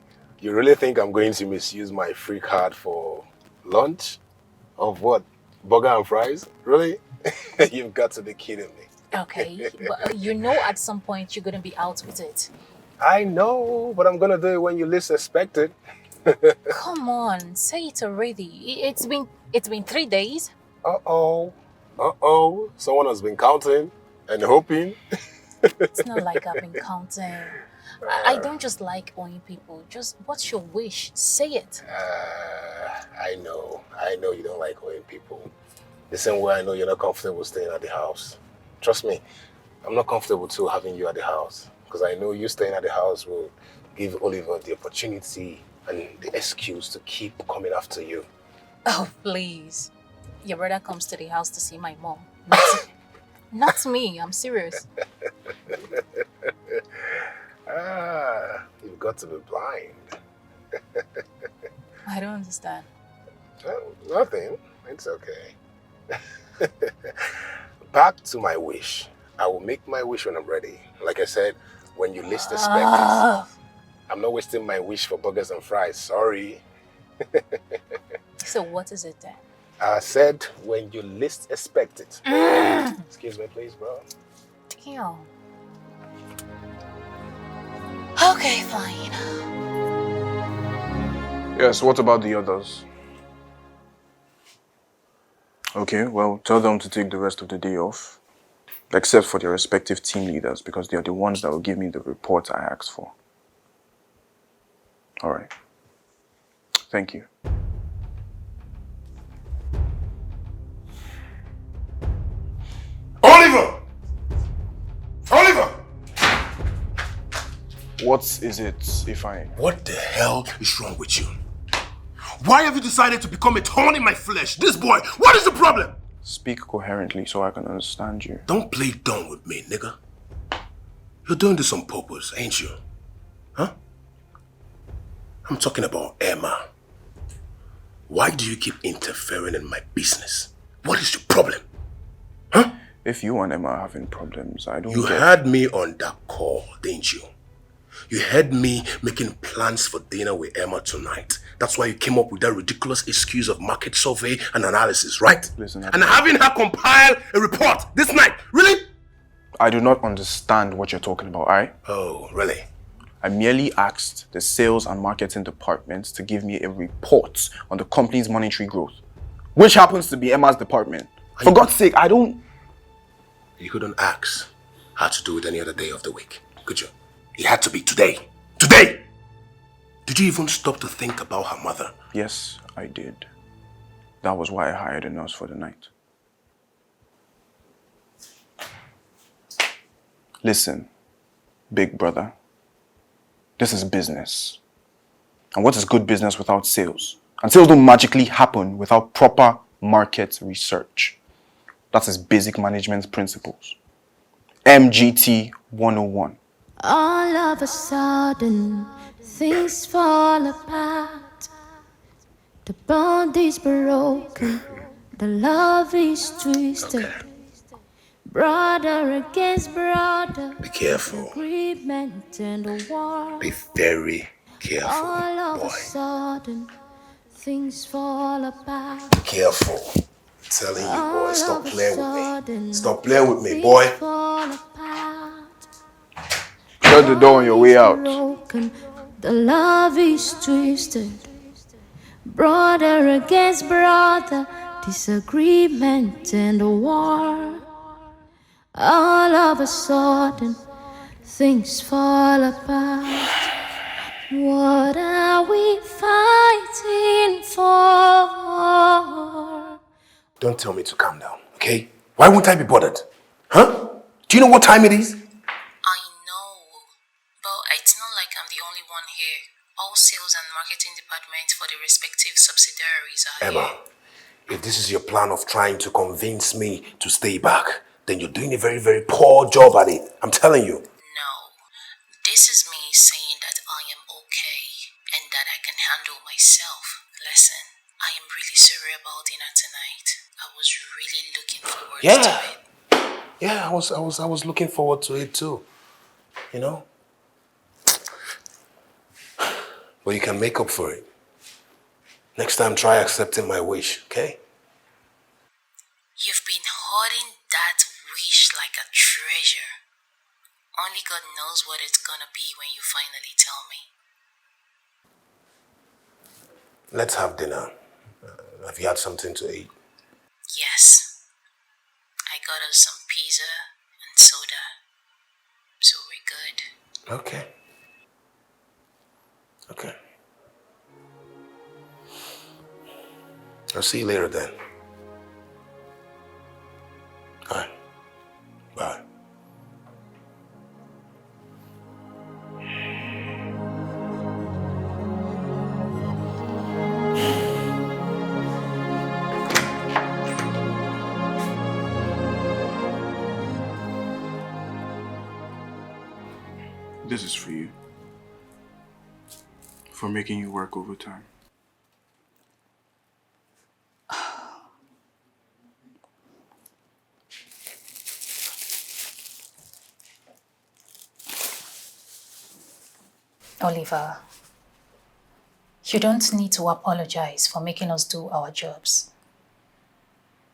You really think I'm going to misuse my free card for lunch? Of what? Burger and fries? Really? You've got to be kidding me. Okay, but you know at some point you're gonna be out with it. I know, but I'm gonna do it when you least expect it. Come on, say it already. It's been 3 days. Uh-oh. Uh-oh. Someone has been counting and hoping. It's not like I've been counting. I don't just like owing people. Just what's your wish? Say it. I know. I know you don't like owing people. The same way I know you're not comfortable staying at the house. Trust me, I'm not comfortable too having you at the house. Because I know you staying at the house will give Oliver the opportunity and the excuse to keep coming after you. Oh, please. Your brother comes to the house to see my mom. Not me. I'm serious. You've got to be blind. I don't understand. Nothing. It's okay. Back to my wish. I will make my wish when I'm ready. Like I said, when you least expect it. I'm not wasting my wish for burgers and fries. Sorry. So what is it then? I said when you least expect it. Excuse me, please, bro. Damn. Okay, fine. Yes, what about the others? Okay, well, tell them to take the rest of the day off. Except for their respective team leaders, because they are the ones that will give me the report I asked for. All right. Thank you. Oliver! Oliver! What is it, Ifeanyi? What the hell is wrong with you? Why have you decided to become a thorn in my flesh? This boy, what is the problem? Speak coherently so I can understand you. Don't play dumb with me, nigga. You're doing this on purpose, ain't you? Huh? I'm talking about Emma. Why do you keep interfering in my business? What is your problem? Huh? If you and Emma are having problems, I don't You get... had me on that call, didn't you? You heard me making plans for dinner with Emma tonight. That's why you came up with that ridiculous excuse of market survey and analysis, right? Listen, and having her compile a report this night. Really? I do not understand what you're talking about, alright? Oh, really? I merely asked the sales and marketing departments to give me a report on the company's monetary growth, which happens to be Emma's department. For God's sake, I don't... You couldn't ask her to do it any other day of the week, could you? It had to be today. Today! Did you even stop to think about her mother? Yes, I did. That was why I hired a nurse for the night. Listen, big brother. This is business. And what is good business without sales? And sales don't magically happen without proper market research. That is basic management principles. MGT 101. All of a sudden, things fall apart. The bond is broken, the love is twisted. Okay. Brother against brother. Be careful. Agreement and a war. Be very careful, All of boy. a sudden, things fall apart. Be careful. I'm telling you, boy, stop playing with me. Stop playing with me, boy. Fall apart. Shut the door on your way out. Broken, the love is twisted. Brother against brother, disagreement and a war. All of a sudden, things fall apart. What are we fighting for? Don't tell me to calm down, okay? Why won't I be bothered? Huh? Do you know what time it is? I know, but it's not like I'm the only one here. All sales and marketing departments for the respective subsidiaries are Emma, if this is your plan of trying to convince me to stay back, then you're doing a very, very poor job at it. I'm telling you. No, this is me saying that I am okay and that I can handle myself. Listen, I am really sorry about dinner tonight. I was really looking forward to it. Yeah, I was looking forward to it too. You know? But you can make up for it. Next time, try accepting my wish, okay? You've been hoarding that wish like a treasure. Only God knows what it's gonna be when you finally tell me. Let's have dinner. Have you had something to eat? Yes. I got us some pizza and soda. So we're good. Okay. Okay. I'll see you later then. All right. Bye. This is for you. For making you work overtime. Oliver, you don't need to apologize for making us do our jobs.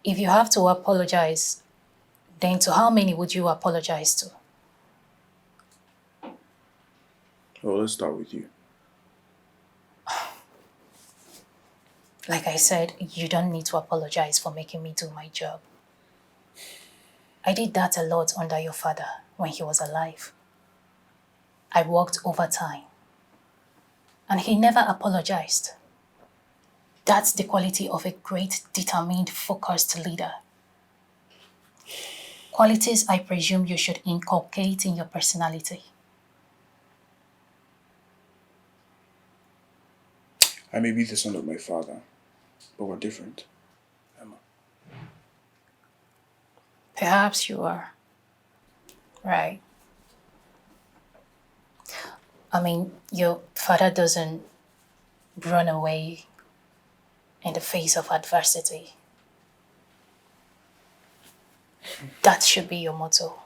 If you have to apologize, then to how many would you apologize to? Well, let's start with you. Like I said, you don't need to apologize for making me do my job. I did that a lot under your father when he was alive. I worked overtime. And he never apologized. That's the quality of a great, determined, focused leader. Qualities I presume you should inculcate in your personality. I may be the son of my father, but we're different, Emma. Perhaps you are. Right. I mean, your father doesn't run away in the face of adversity. That should be your motto.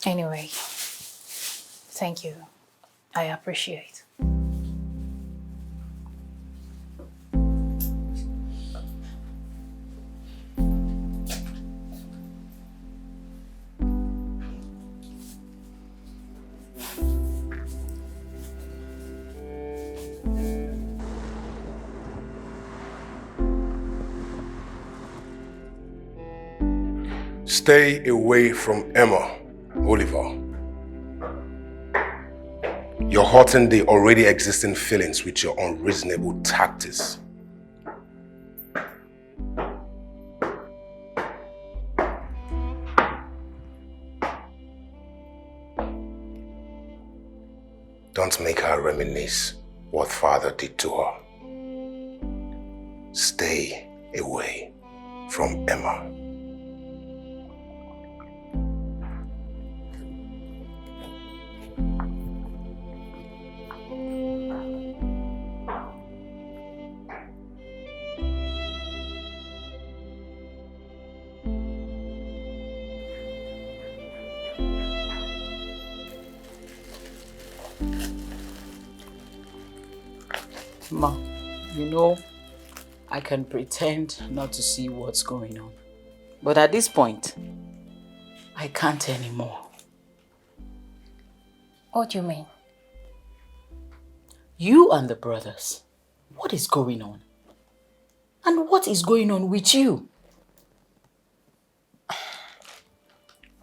Anyway, thank you. I appreciate. Stay away from Emma, Oliver. You're hurting the already existing feelings with your unreasonable tactics. Don't make her reminisce what father did to her. Stay away from Emma. Ma, you know, I can pretend not to see what's going on. But at this point, I can't anymore. What do you mean? You and the brothers, what is going on? And what is going on with you?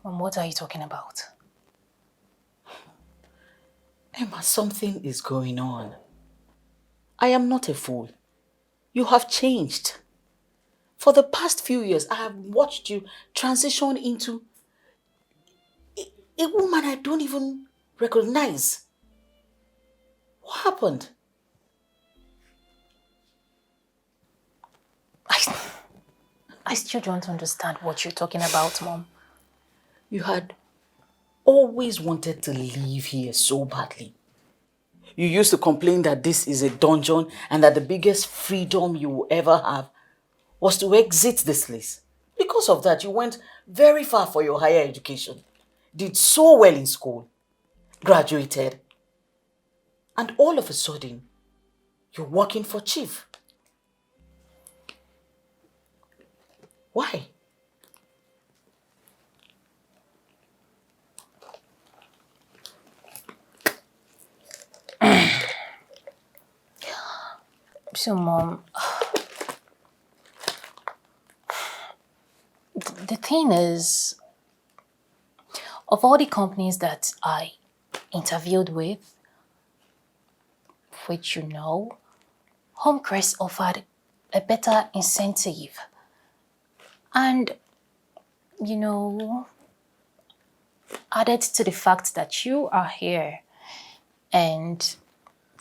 Mom, what are you talking about? Emma, something is going on. I am not a fool. You have changed. For the past few years, I have watched you transition into a woman I don't even recognize. What happened? I still don't understand what you're talking about, Mom. You had always wanted to leave here so badly. You used to complain that this is a dungeon and that the biggest freedom you will ever have was to exit this place. Because of that, you went very far for your higher education. did so well in school, graduated, and all of a sudden, you're working for Chief. Why? So, Mom, the thing is, of all the companies that I interviewed with, which you know, Homecrest offered a better incentive. And, you know, added to the fact that you are here and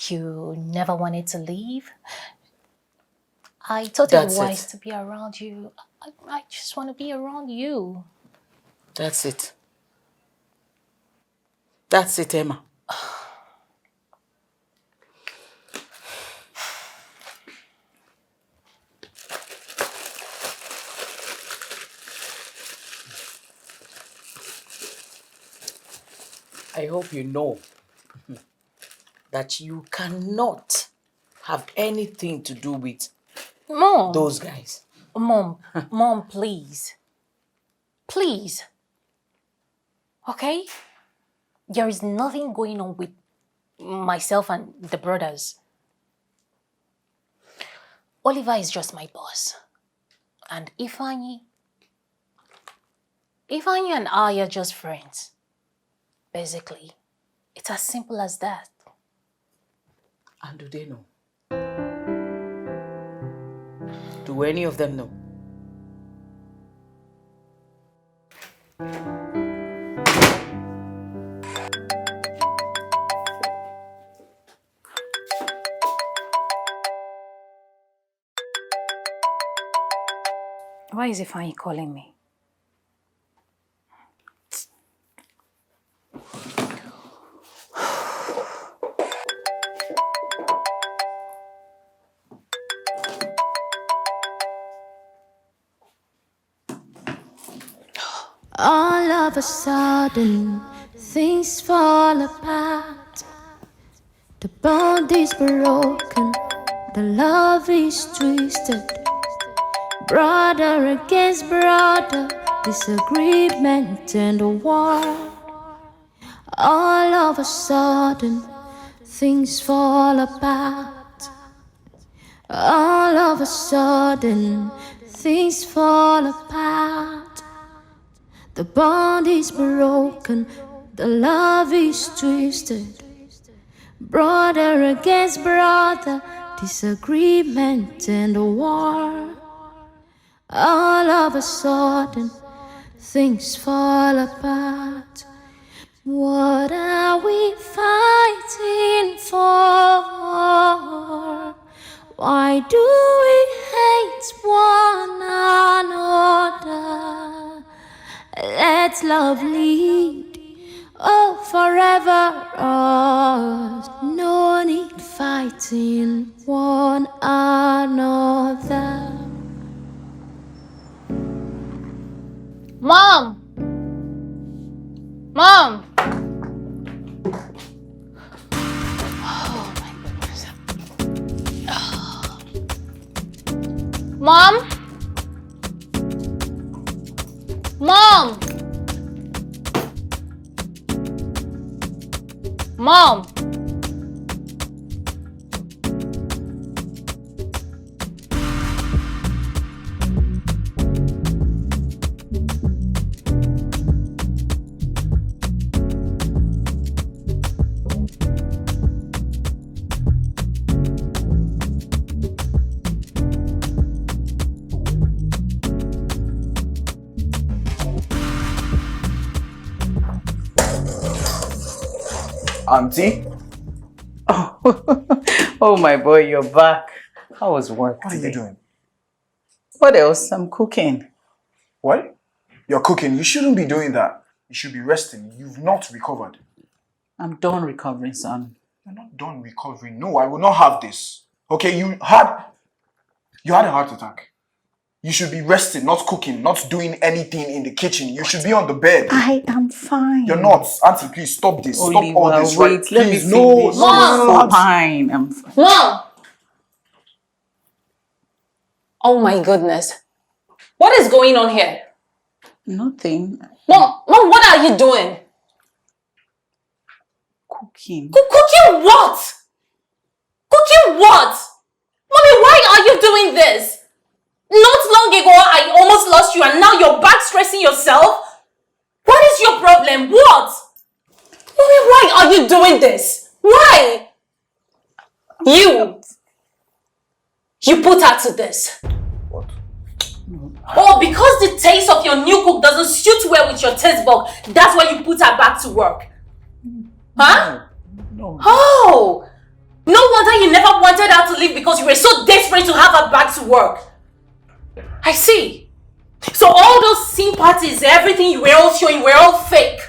you never wanted to leave, I thought it That's wise it. to be around you. I just want to be around you. That's it. That's it, Emma. I hope you know that you cannot have anything to do with Mom. those guys. Mom, please. Please. Okay? There is nothing going on with myself and the brothers. Oliver is just my boss. And Ifeanyi and I are just friends. Basically, it's as simple as that. And do they know? Do any of them know? Why is Ifeanyi calling me? All of a sudden, things fall apart. The bond is broken, the love is twisted. Brother against brother, disagreement and a war. All of a sudden, things fall apart. All of a sudden, things fall apart. The bond is broken, the love is twisted. Brother against brother, disagreement and a war. All of a sudden, things fall apart. What are we fighting for? Why do we hate one another? Let love lead, oh, forever us. No need fighting one another. Mom! Mom! Oh my goodness. Mom? Mom! Mom! Auntie? Oh my boy, you're back. How was work What are today? you doing? What else? I'm cooking. What? You're cooking. You shouldn't be doing that. You should be resting. You've not recovered. I'm done recovering, son. You're not done recovering. No, I will not have this. Okay, you had a heart attack. You should be resting, not cooking, not doing anything in the kitchen. You should be on the bed. I am fine. You're not. Auntie, please stop this. Stop all this, wait, right? let Please, me no, finish. no, I'm fine. I'm fine. Mom! Oh my goodness. What is going on here? Nothing. Mom, what are you doing? Cooking. Cooking what? Cooking what? Mommy, why are you doing this? Not long ago, I almost lost you and now you're back stressing yourself? What is your problem? What? Mommy, why are you doing this? Why? You put her to this. What? Oh, because the taste of your new cook doesn't suit well with your taste bug, that's why you put her back to work. Huh? No. Oh! No wonder you never wanted her to leave because you were so desperate to have her back to work. I see. So all those sympathies, everything you were all showing were all fake.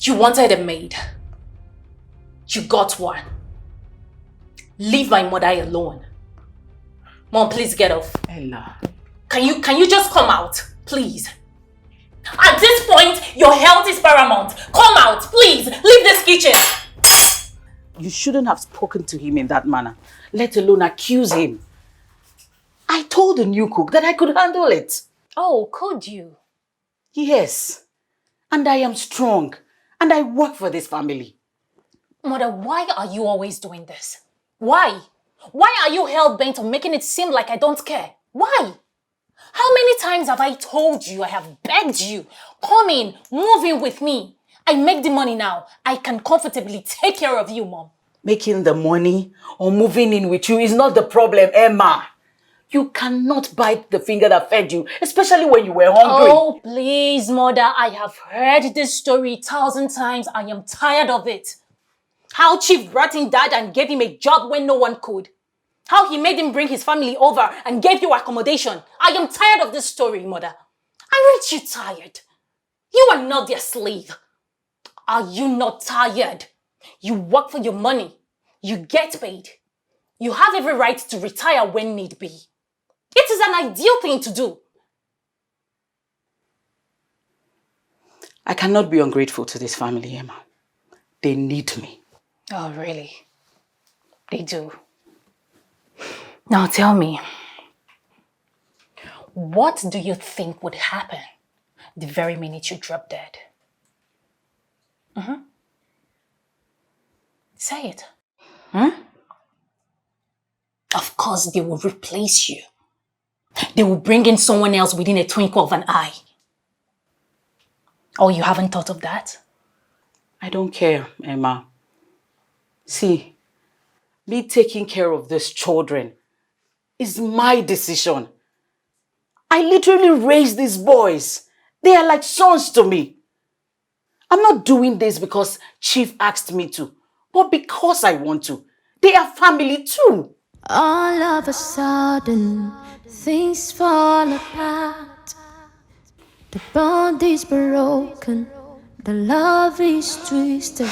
You wanted a maid. You got one. Leave my mother alone. Mom, please get off. Ella. Can you just come out, please? At this point, your health is paramount. Come out, please. Leave this kitchen. You shouldn't have spoken to him in that manner, let alone accuse him. I told the new cook that I could handle it. Oh, could you? Yes. And I am strong. And I work for this family. Mother, why are you always doing this? Why? Why are you hell-bent on making it seem like I don't care? Why? How many times have I told you, I have begged you, come in, move in with me. I make the money now. I can comfortably take care of you, Mom. Making the money or moving in with you is not the problem, Emma. You cannot bite the finger that fed you, especially when you were hungry. Oh, please, Mother. I have heard this story 1,000 times. I am tired of it. How Chief brought in Dad and gave him a job when no one could. How he made him bring his family over and gave you accommodation. I am tired of this story, Mother. Aren't you tired? You are not their slave. Are you not tired? You work for your money. You get paid. You have every right to retire when need be. It is an ideal thing to do. I cannot be ungrateful to this family, Emma. They need me. Oh, really? They do. Now tell me, what do you think would happen the very minute you drop dead? Say it. Of course, they will replace you. They will bring in someone else within a twinkle of an eye. Oh, you haven't thought of that? I don't care, Emma. See, me taking care of these children is my decision. I literally raised these boys. They are like sons to me. I'm not doing this because Chief asked me to, but because I want to. They are family too. All of a sudden, things fall apart. The bond is broken, the love is twisted.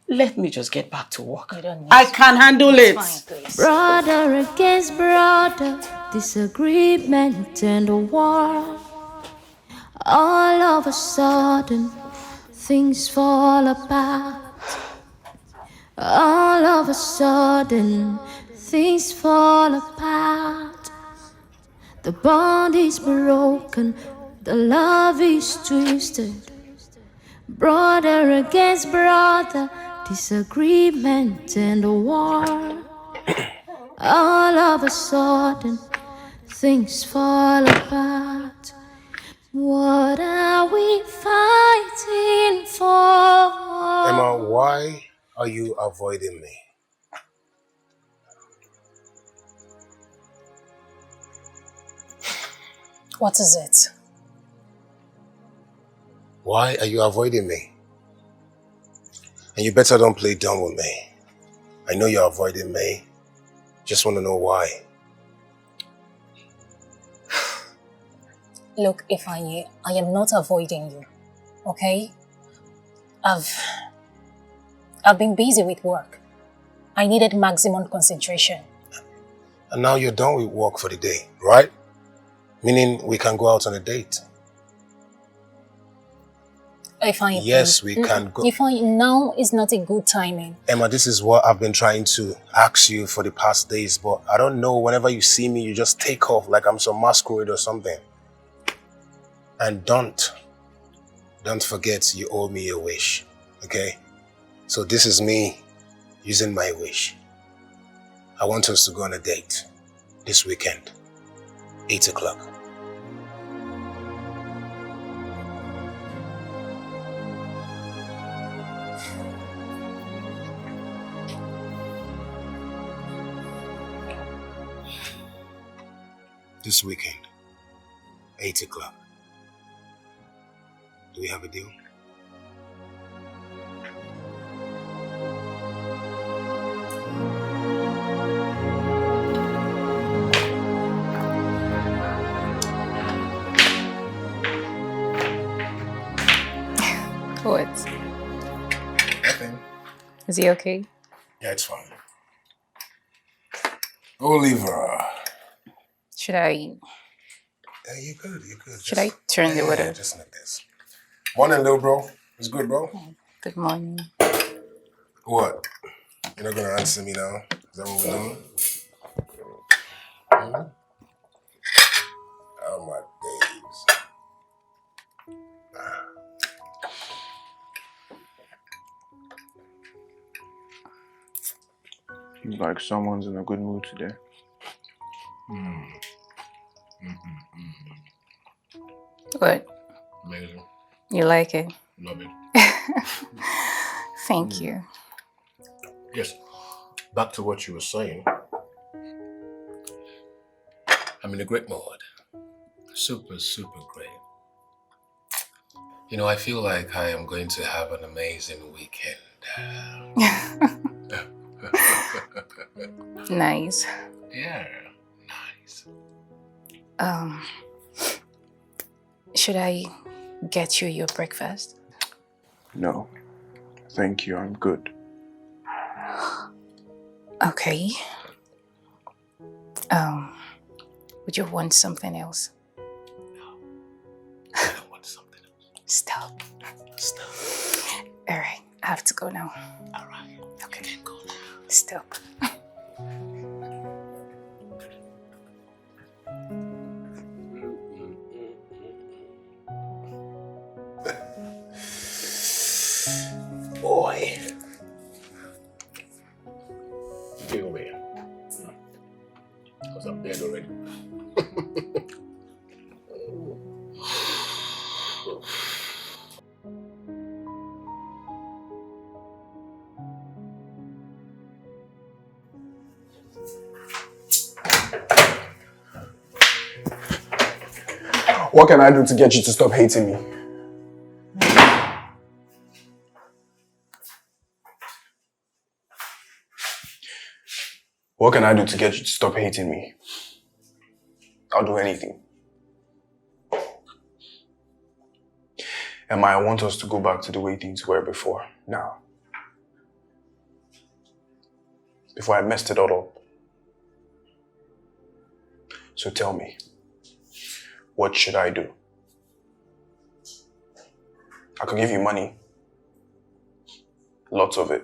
Let me just get back to work. You don't need I to. can handle it. Fine, please. Brother against brother, disagreement and a war. All of a sudden, things fall apart. All of a sudden, things fall apart. The bond is broken, the love is twisted. Brother against brother, disagreement and a war. All of a sudden, things fall apart. What are we fighting for? Emma, why are you avoiding me? What is it? Why are you avoiding me? And you better don't play dumb with me. I know you're avoiding me. Just want to know why. Look, Ifeanyi, I am not avoiding you, okay? I've been busy with work. I needed maximum concentration. And now you're done with work for the day, right? Meaning we can go out on a date. Yes, we can go. Now is not a good timing. Emma, this is what I've been trying to ask you for the past days, but I don't know, whenever you see me, you just take off like I'm some masquerade or something. And don't forget you owe me a wish, okay? So this is me using my wish. I want us to go on a date this weekend, 8 o'clock. This weekend, 8 o'clock. Do we have a deal? What? Nothing. Is he okay? Yeah, it's fine. Oliver. Should I? Yeah, you're good, you're good. Should I turn the water? Yeah, just like this. Morning, little bro. It's good, bro. Good morning. What? You're not gonna answer me now? Is that what we're doing? Hmm? Oh my days. Seems like someone's in a good mood today. What? Amazing. You like it? Love it. Thank you. Yes. Back to what you were saying. I'm in a great mood. Super, super great. You know, I feel like I am going to have an amazing weekend. Nice. Yeah, nice. Should I get you your breakfast? No. Thank you, I'm good. Okay. Would you want something else? I don't want something else. Stop. Stop. All right, I have to go now. All right. Okay. You can go now. Stop. Boy. Get over here. Because I'm dead already. What can I do to get you to stop hating me? What can I do to get you to stop hating me? I'll do anything. Emma, I want us to go back to the way things were before, now. Before I messed it all up. So tell me, what should I do? I could give you money. Lots of it.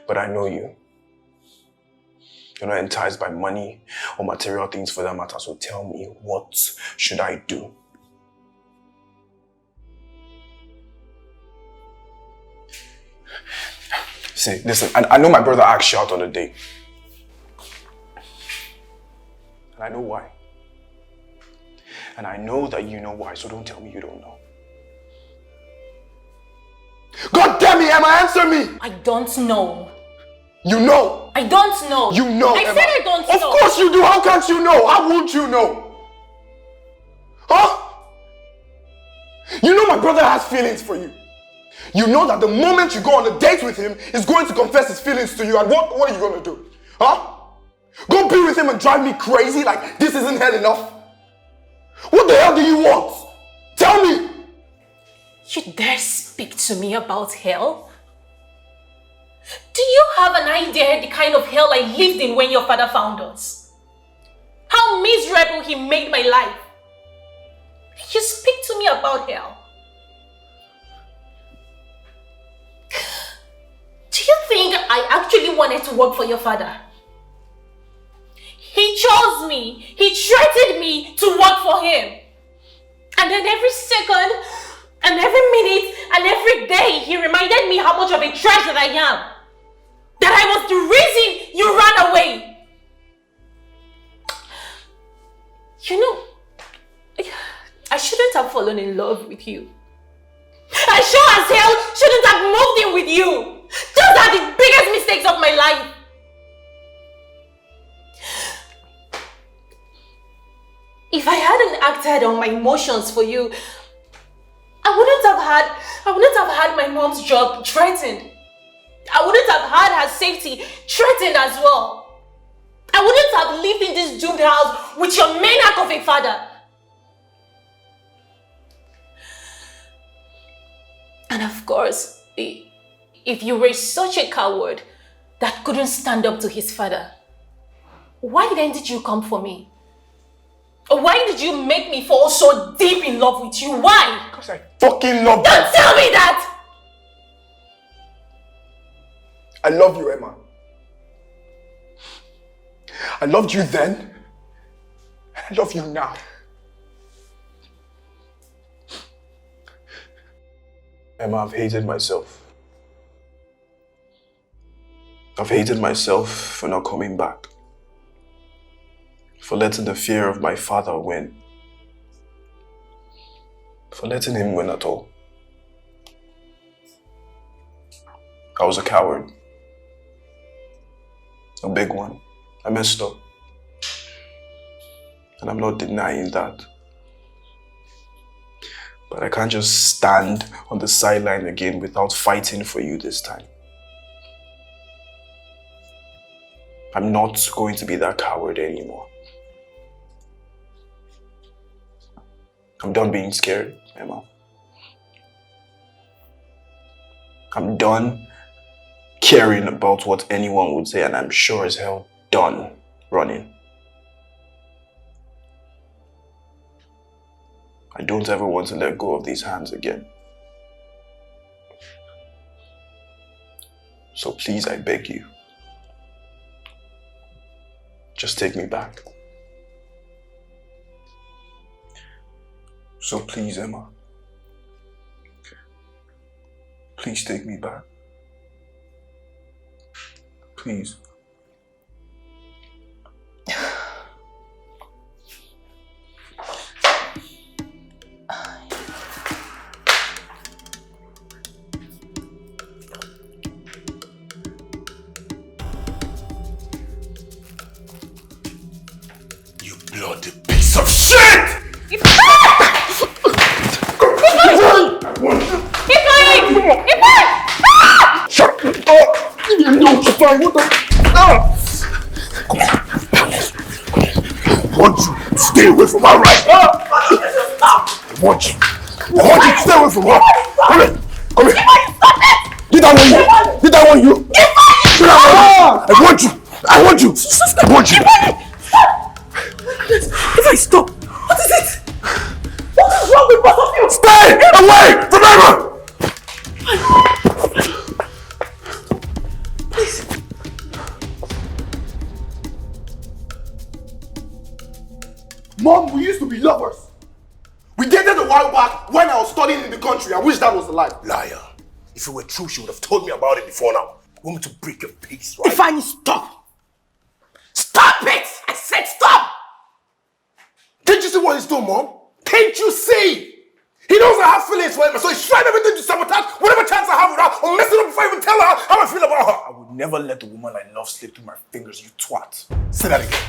But I know you. You're not enticed by money or material things for that matter. So tell me, what should I do? See, listen, I know my brother asked you out on a date. And I know why. And I know that you know why, so don't tell me you don't know. God damn it, Emma, answer me! I don't know. You know! I don't know. You know, I Emma. said I don't know. Of course you do. How can't you know? How won't you know? Huh? You know my brother has feelings for you. You know that the moment you go on a date with him, he's going to confess his feelings to you. And what are you going to do? Huh? Go be with him and drive me crazy like this isn't hell enough? What the hell do you want? Tell me! You dare speak to me about hell? Do you have an idea the kind of hell I lived in when your father found us? How miserable he made my life. You speak to me about hell. Do you think I actually wanted to work for your father? He chose me. He threatened me to work for him. And then every second, and every minute, and every day, he reminded me how much of a trash that I am. That I was the reason you ran away. You know, I shouldn't have fallen in love with you. I sure as hell shouldn't have moved in with you. Those are the biggest mistakes of my life. If I hadn't acted on my emotions for you, I wouldn't have had my mom's job threatened. I wouldn't have had her safety threatened as well. I wouldn't have lived in this doomed house with your maniac of a father. And of course, if you were such a coward that couldn't stand up to his father, why then did you come for me? Why did you make me fall so deep in love with you? Why? Because I fucking love you. Don't tell me that! I love you, Emma. I loved you then. I love you now. Emma, I've hated myself. I've hated myself for not coming back. For letting the fear of my father win. For letting him win at all. I was a coward. A big one. I messed up. And I'm not denying that. But I can't just stand on the sideline again without fighting for you this time. I'm not going to be that coward anymore. I'm done being scared, Emma. I'm done caring about what anyone would say, and I'm sure as hell done running. I don't ever want to let go of these hands again. So please, I beg you, just take me back. So please, Emma, please take me back. Please. You bloody piece of shit! Shut up! No, fine, what the? Come on. I want you to stay away from her right now. I want you to stay away from her. Come here. Come here. Did that one you? Did that one you? Did that one you? I want you. I want you. I want you. If I stop, what is it? What is wrong with both of you? Stay away from Emma! Please. Mom, we used to be lovers. We dated a while back when I was studying in the country. I wish that was the life. Liar. If it were true, she would have told me about it before now. You want me to break your peace, right? Ifeanyi, stop! Stop it! I said stop! Can't you see what he's doing, Mom? Can't you see? He knows I have feelings for Emma, so he's trying everything to sabotage whatever chance I have with her or mess it up before I even tell her how I feel about her. I would never let the woman I love slip through my fingers, you twat. Say that again.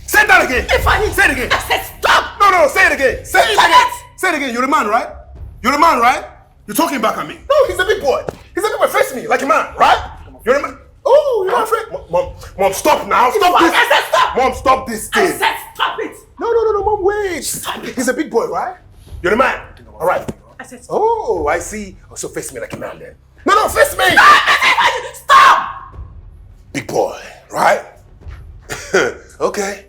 Say that again! Ifeanyi! Say it again! I said stop! No, say it again! Say it again! Say it again! You're the man, right? You're the man, right? You're talking back at me. No, he's a big boy. He's a big boy. Face me like a man, right? You're the man. Oh, you're not afraid. Mom, stop now. Stop this. I said stop! Mom, stop this thing. I said stop it! No, Mom, wait. Stop it. He's a big boy, right? You're the man. All right. I said stop. Oh, I see. Oh, so face me like a man then. No, face me. Stop! Big boy, right? Okay.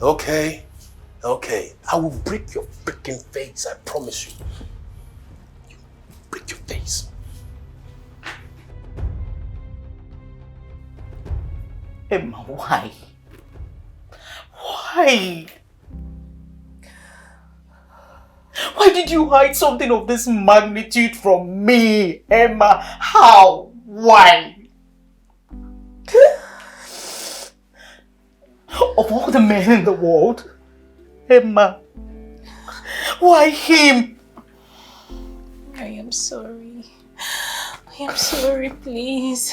Okay. Okay. I will break your freaking face, I promise you. You break your face. Emma, why? Why? Why did you hide something of this magnitude from me, Emma? How? Why? Of all the men in the world, Emma, why him? I am sorry. I am sorry, please.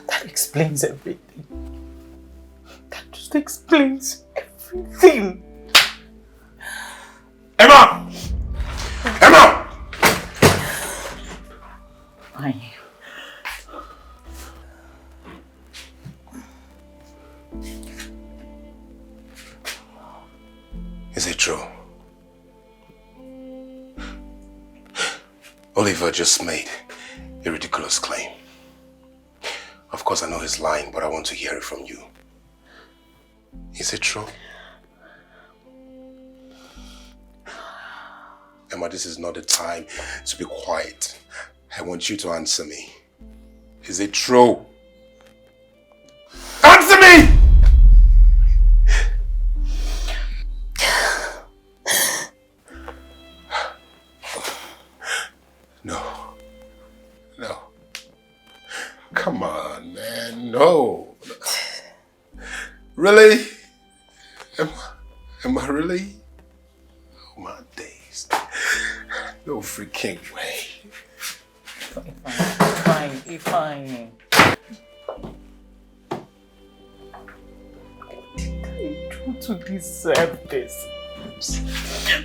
That explains everything. That just explains everything. Emma! Emma! Fine. Is it true? Oliver just made a ridiculous claim. Of course I know he's lying, but I want to hear it from you. Is it true? Emma, this is not the time to be quiet. I want you to answer me. Is it true? Answer me! No. No. Come on, man. No. Really? Am I really? Oh my days. No freaking way. Fine. What did I do to deserve this?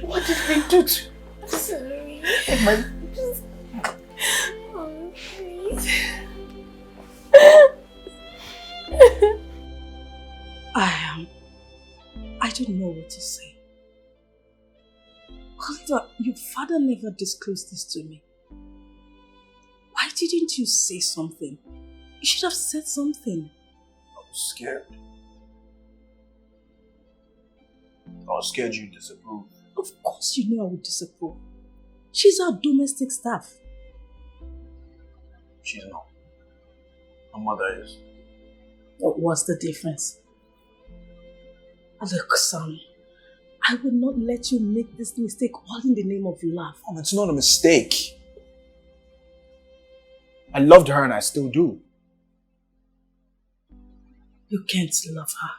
What did I do to... I'm sorry. Emma, Oh, please. I don't know what to say. Oliver, your father never disclosed this to me. Why didn't you say something? You should have said something. I was scared. I was scared you'd disapprove. Of course you knew I would disapprove. She's our domestic staff. She's not. Her mother is. What's the difference? Look, son, I will not let you make this mistake all in the name of love. Mom, it's not a mistake. I loved her and I still do. You can't love her.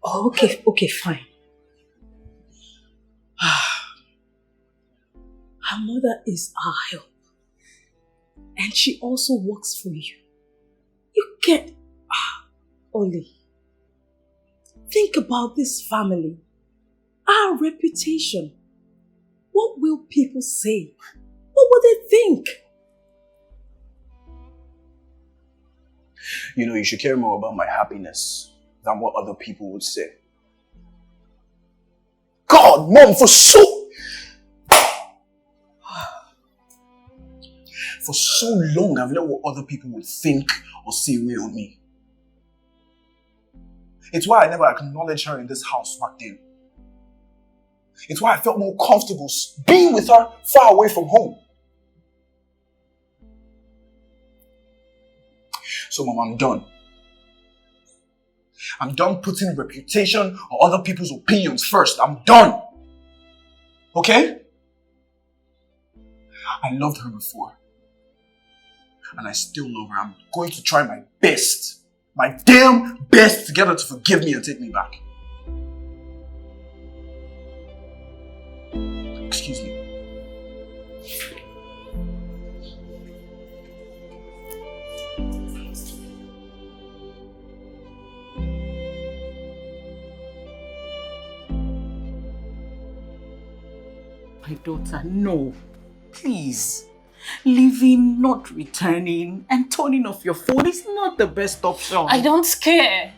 Oh, okay, fine. Her mother is our help. And she also works for you. You can't... Oli, think about this family. Our reputation. What will people say? What will they think? You know, you should care more about my happiness than what other people would say. God, Mom, for so long I've let what other people would think or say weigh on me. It's why I never acknowledged her in this house back then. It's why I felt more comfortable being with her far away from home. So, Mom, I'm done. I'm done putting reputation or other people's opinions first. I'm done. Okay? I loved her before. And I still love her. I'm going to try my best. My damn best to get her to forgive me and take me back. Excuse me. my daughter, no. Please. Leaving, not returning, and turning off your phone is not the best option. I don't care.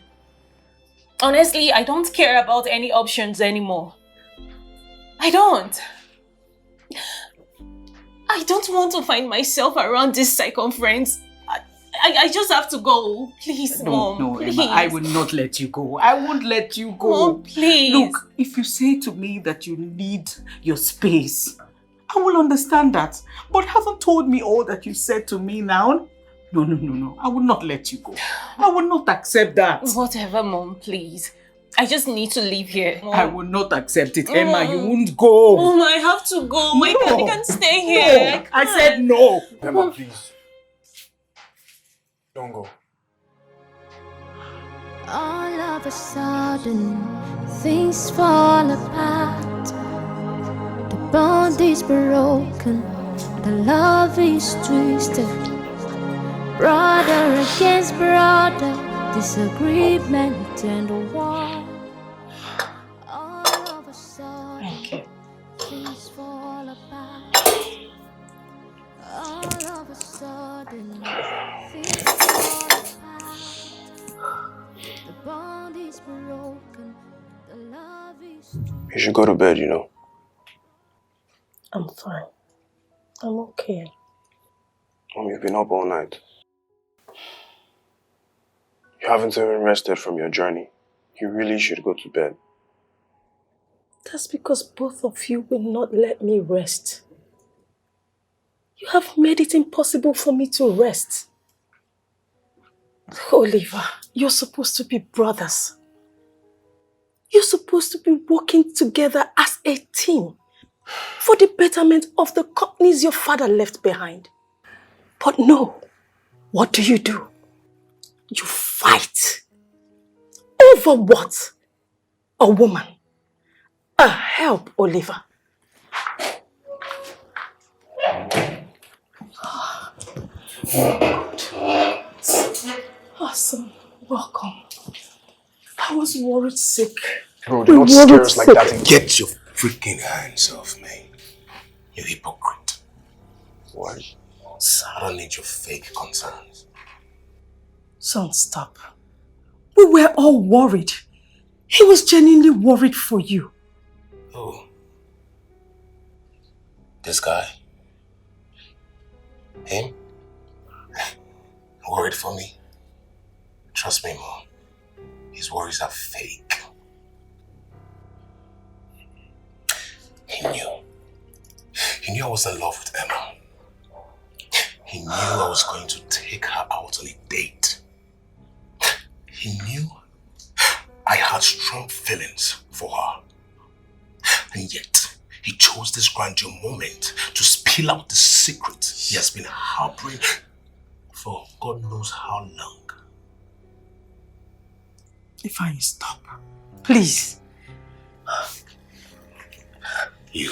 Honestly, I don't care about any options anymore. I don't. I don't want to find myself around this circumference. I just have to go. Please, Mom. No, please. Emma, I will not let you go. I won't let you go. Mom, please. Look, if you say to me that you need your space, I will understand that. But haven't told me all that you said to me now. No. I will not let you go. I will not accept that. Whatever, Mom, please. I just need to leave here. Mom. I will not accept it, Emma. You won't go. Mom, I have to go. No. I can't stay here. No. I said no. Emma, please. Don't go. All of a sudden, things fall apart. The bond is broken, the love is twisted. Brother against brother, disagreement and war. All of a sudden, things fall apart. All of a sudden, things fall apart. The bond is broken, the love is twisted. You should go to bed, you know. I'm fine. I'm okay. Mom, you've been up all night. You haven't even rested from your journey. You really should go to bed. That's because both of you will not let me rest. You have made it impossible for me to rest. Oliver, you're supposed to be brothers. You're supposed to be working together as a team for the betterment of the companies your father left behind. But no, what do? You fight. Over what? A woman. A help, Oliver. Awesome. Welcome. I was worried sick. Bro, do not scare us like that again. Get your freaking hands off me. You hypocrite. Why? I don't need your fake concerns. Son, stop. We were all worried. He was genuinely worried for you. Oh. This guy? Him? Worried for me? Trust me, Mom. His worries are fake. He knew I was in love with Emma. He knew I was going to take her out on a date. He knew I had strong feelings for her. And yet, he chose this grandeur moment to spill out the secret he has been harboring for God knows how long. If I stop, please. You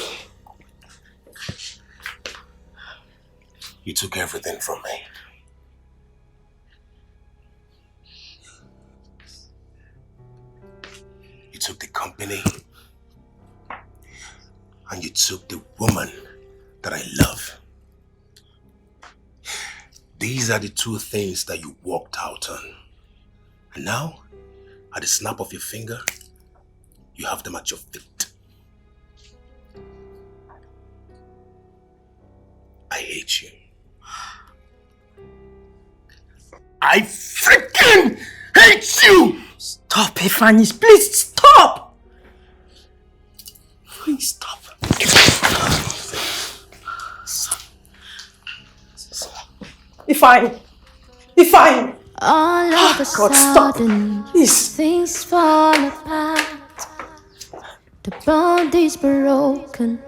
took everything from me. You took the company, and you took the woman that I love. These are the two things that you walked out on. And now, at the snap of your finger, you have them at your feet. I hate you. I freaking hate you! Stop, Ifeanyi, please stop! Please stop. Ifeanyi! All of a sudden, things fall apart. The bond is broken,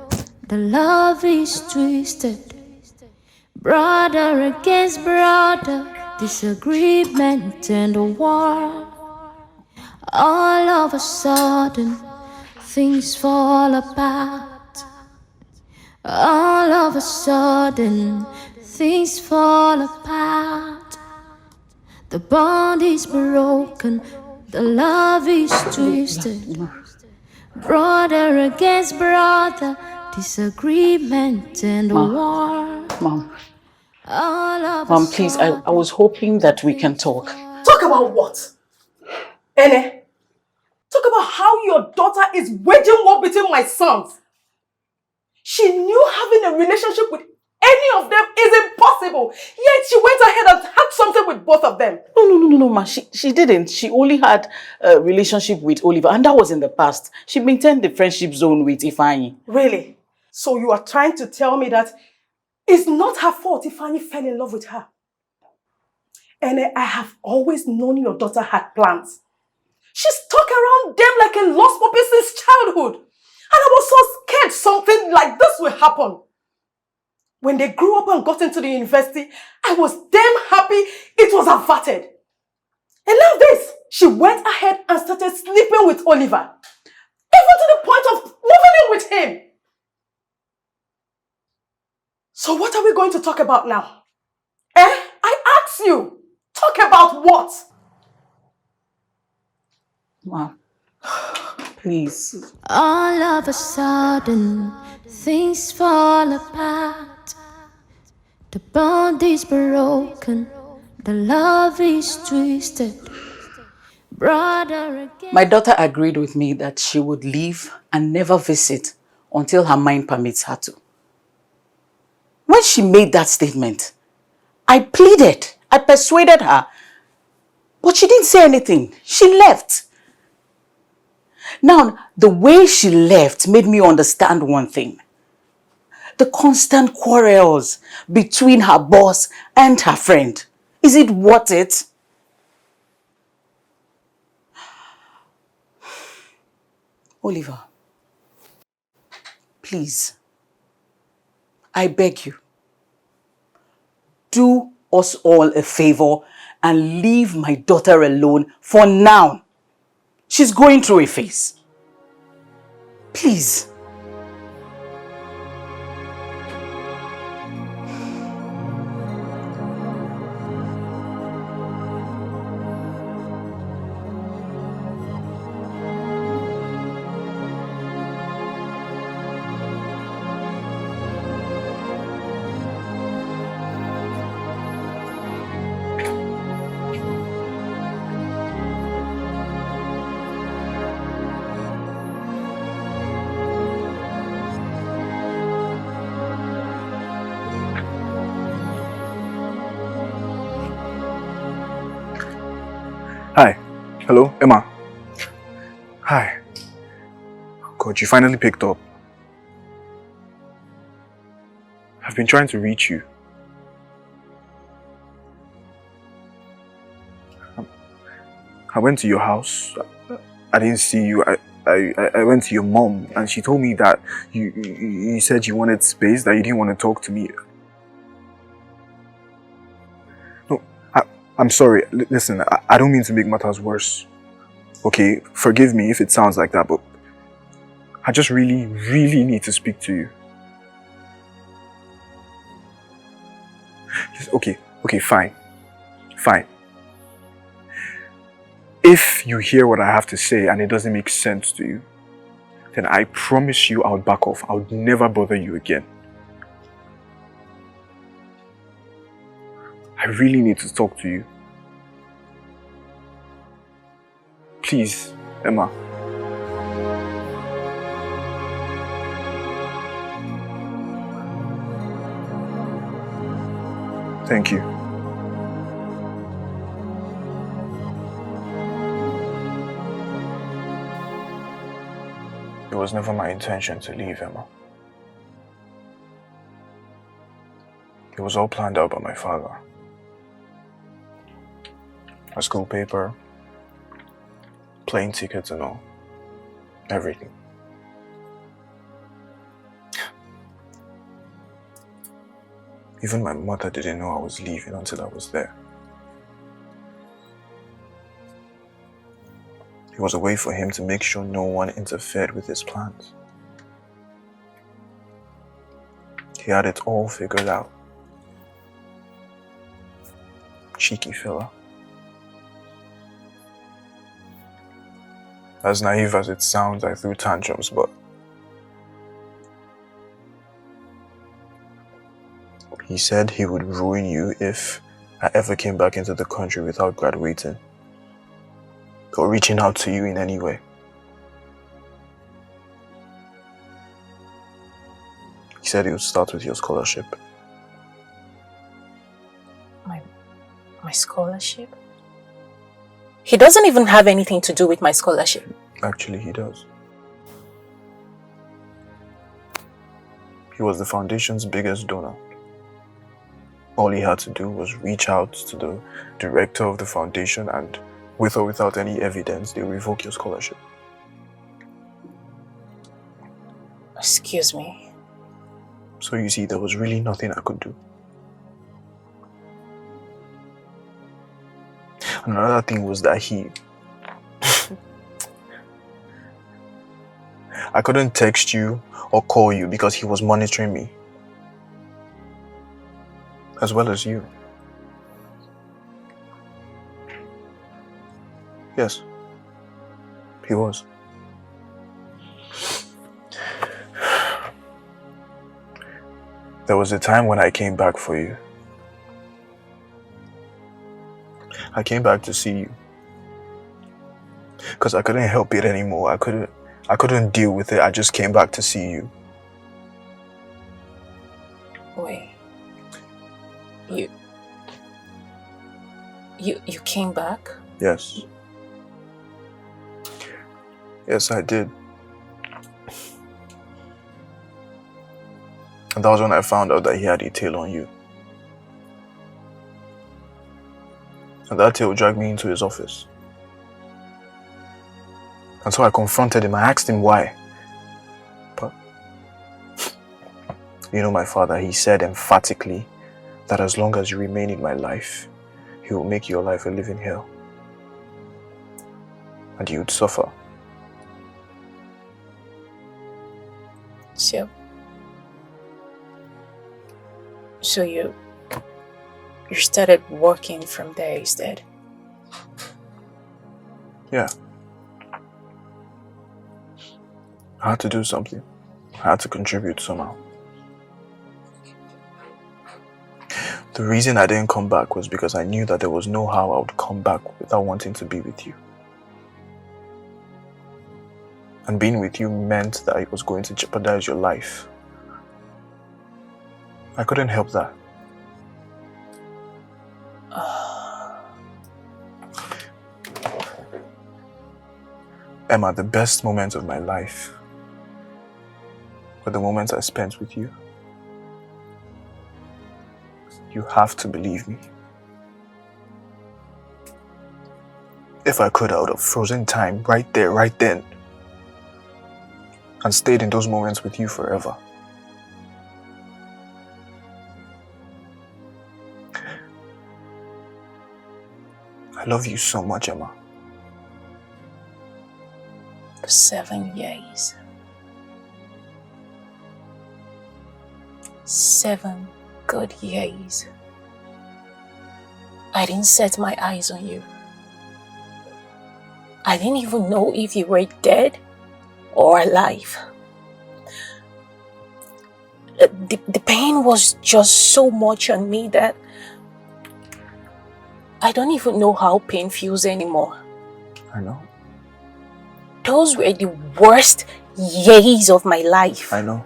the love is twisted. Brother against brother, disagreement and a war. All of a sudden, things fall apart. All of a sudden, things fall apart. The bond is broken, the love is twisted. Brother against brother, disagreement and war. Mom. All of Mom, please, I was hoping that we can talk. Talk about what? Ene? Talk about how your daughter is waging war between my sons. She knew having a relationship with Any of them is impossible. Yet she went ahead and had something with both of them. No, ma. She didn't. She only had a relationship with Oliver, and that was in the past. She maintained the friendship zone with Ifeanyi. Really? So you are trying to tell me that it's not her fault Ifeanyi fell in love with her? And I have always known your daughter had plans. She stuck around them like a lost puppy since childhood. And I was so scared something like this will happen. When they grew up and got into the university, I was damn happy it was averted. And now this, she went ahead and started sleeping with Oliver. Even to the point of moving in with him. So what are we going to talk about now? I asked you. Talk about what? Ma, please. All of a sudden, things fall apart. The bond is broken, the love is twisted. Brother again. My daughter agreed with me that she would leave and never visit until her mind permits her to. When she made that statement, I pleaded, I persuaded her, but she didn't say anything. She left. Now, the way she left made me understand one thing. The constant quarrels between her boss and her friend. Is it worth it? Oliver, please, I beg you, do us all a favor and leave my daughter alone for now. She's going through a phase. Please. Hi. Hello, Emma. Hi. God, you finally picked up. I've been trying to reach you. I went to your house. I didn't see you. I went to your mom and she told me that you said you wanted space, that you didn't want to talk to me. No, I'm sorry. Listen, I don't mean to make matters worse. Okay, forgive me if it sounds like that, but I just really need to speak to you. Okay, fine. If you hear what I have to say and it doesn't make sense to you, then I promise you I'll back off. I'll never bother you again. I really need to talk to you. Please, Emma. Thank you. It was never my intention to leave, Emma. It was all planned out by my father. A school paper, plane tickets and all. Everything. Even my mother didn't know I was leaving until I was there. It was a way for him to make sure no one interfered with his plans. He had it all figured out. Cheeky fella. As naive as it sounds, I threw tantrums, but he said he would ruin you if I ever came back into the country without graduating or reaching out to you in any way. He said he would start with your scholarship My scholarship? He doesn't even have anything to do with my scholarship. Actually, he does. He was the foundation's biggest donor. All he had to do was reach out to the director of the foundation and, with or without any evidence, they revoke your scholarship. Excuse me. So you see, there was really nothing I could do. Another thing was that I couldn't text you or call you because he was monitoring me. As well as you. Yes. He was. There was a time when I came back for you. I came back to see you. Because I couldn't help it anymore. I couldn't deal with it. I just came back to see you. Wait. You came back? Yes. Yes, I did. And that was when I found out that he had a tail on you. And that tail dragged me into his office. And so I confronted him. I asked him why. But, you know my father, he said emphatically that as long as you remain in my life, he will make your life a living hell. And you would suffer. So you started working from there instead? Yeah. I had to do something. I had to contribute somehow. The reason I didn't come back was because I knew that there was no how I would come back without wanting to be with you. And being with you meant that it was going to jeopardize your life. I couldn't help that. Emma, the best moments of my life were the moments I spent with you. You have to believe me. If I could, I would have frozen time right there, right then, and stayed in those moments with you forever. I love you so much, Emma. For 7 years. 7 good years. I didn't set my eyes on you. I didn't even know if you were dead or alive. The pain was just so much on me that I don't even know how pain feels anymore. I know. Those were the worst years of my life. I know.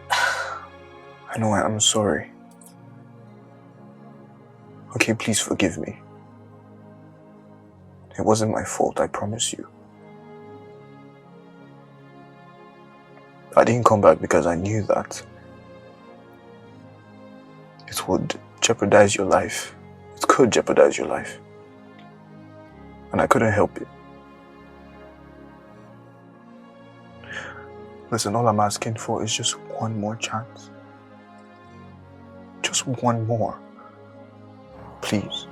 I know, I'm sorry. Okay, please forgive me. It wasn't my fault, I promise you. I didn't come back because I knew that it would jeopardize your life. It could jeopardize your life. And I couldn't help it. Listen, all I'm asking for is just one more chance. Just one more. Please.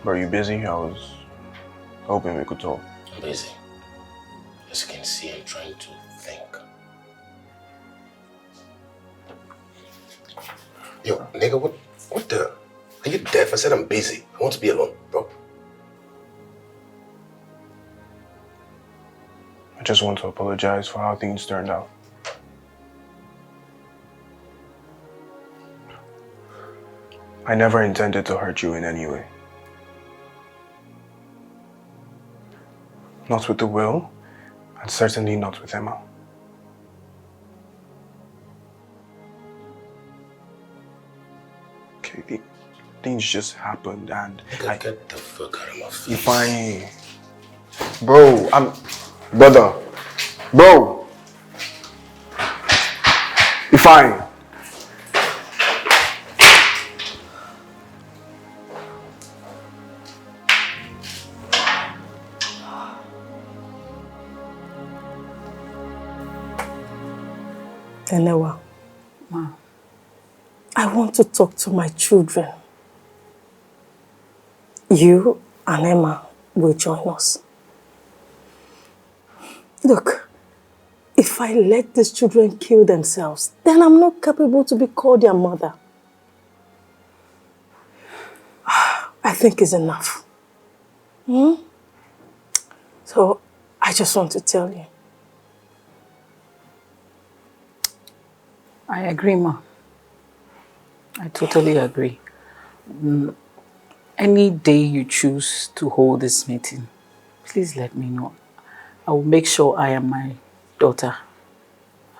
Are you busy? I was hoping we could talk. I'm busy. As you can see, I'm trying to think. Yo, nigga, what the? Are you deaf? I said I'm busy. I want to be alone, bro. I just want to apologize for how things turned out. I never intended to hurt you in any way. Not with the will, and certainly not with Emma. Okay, things just happened and Get the fuck out of my face. If I... Bro, Brother. Bro. If I... Enewa, Ma. I want to talk to my children. You and Emma will join us. Look, if I let these children kill themselves, then I'm not capable to be called their mother. I think it's enough. So, I just want to tell you. I agree, Ma. I totally agree. Any day you choose to hold this meeting, please let me know. I will make sure I and my daughter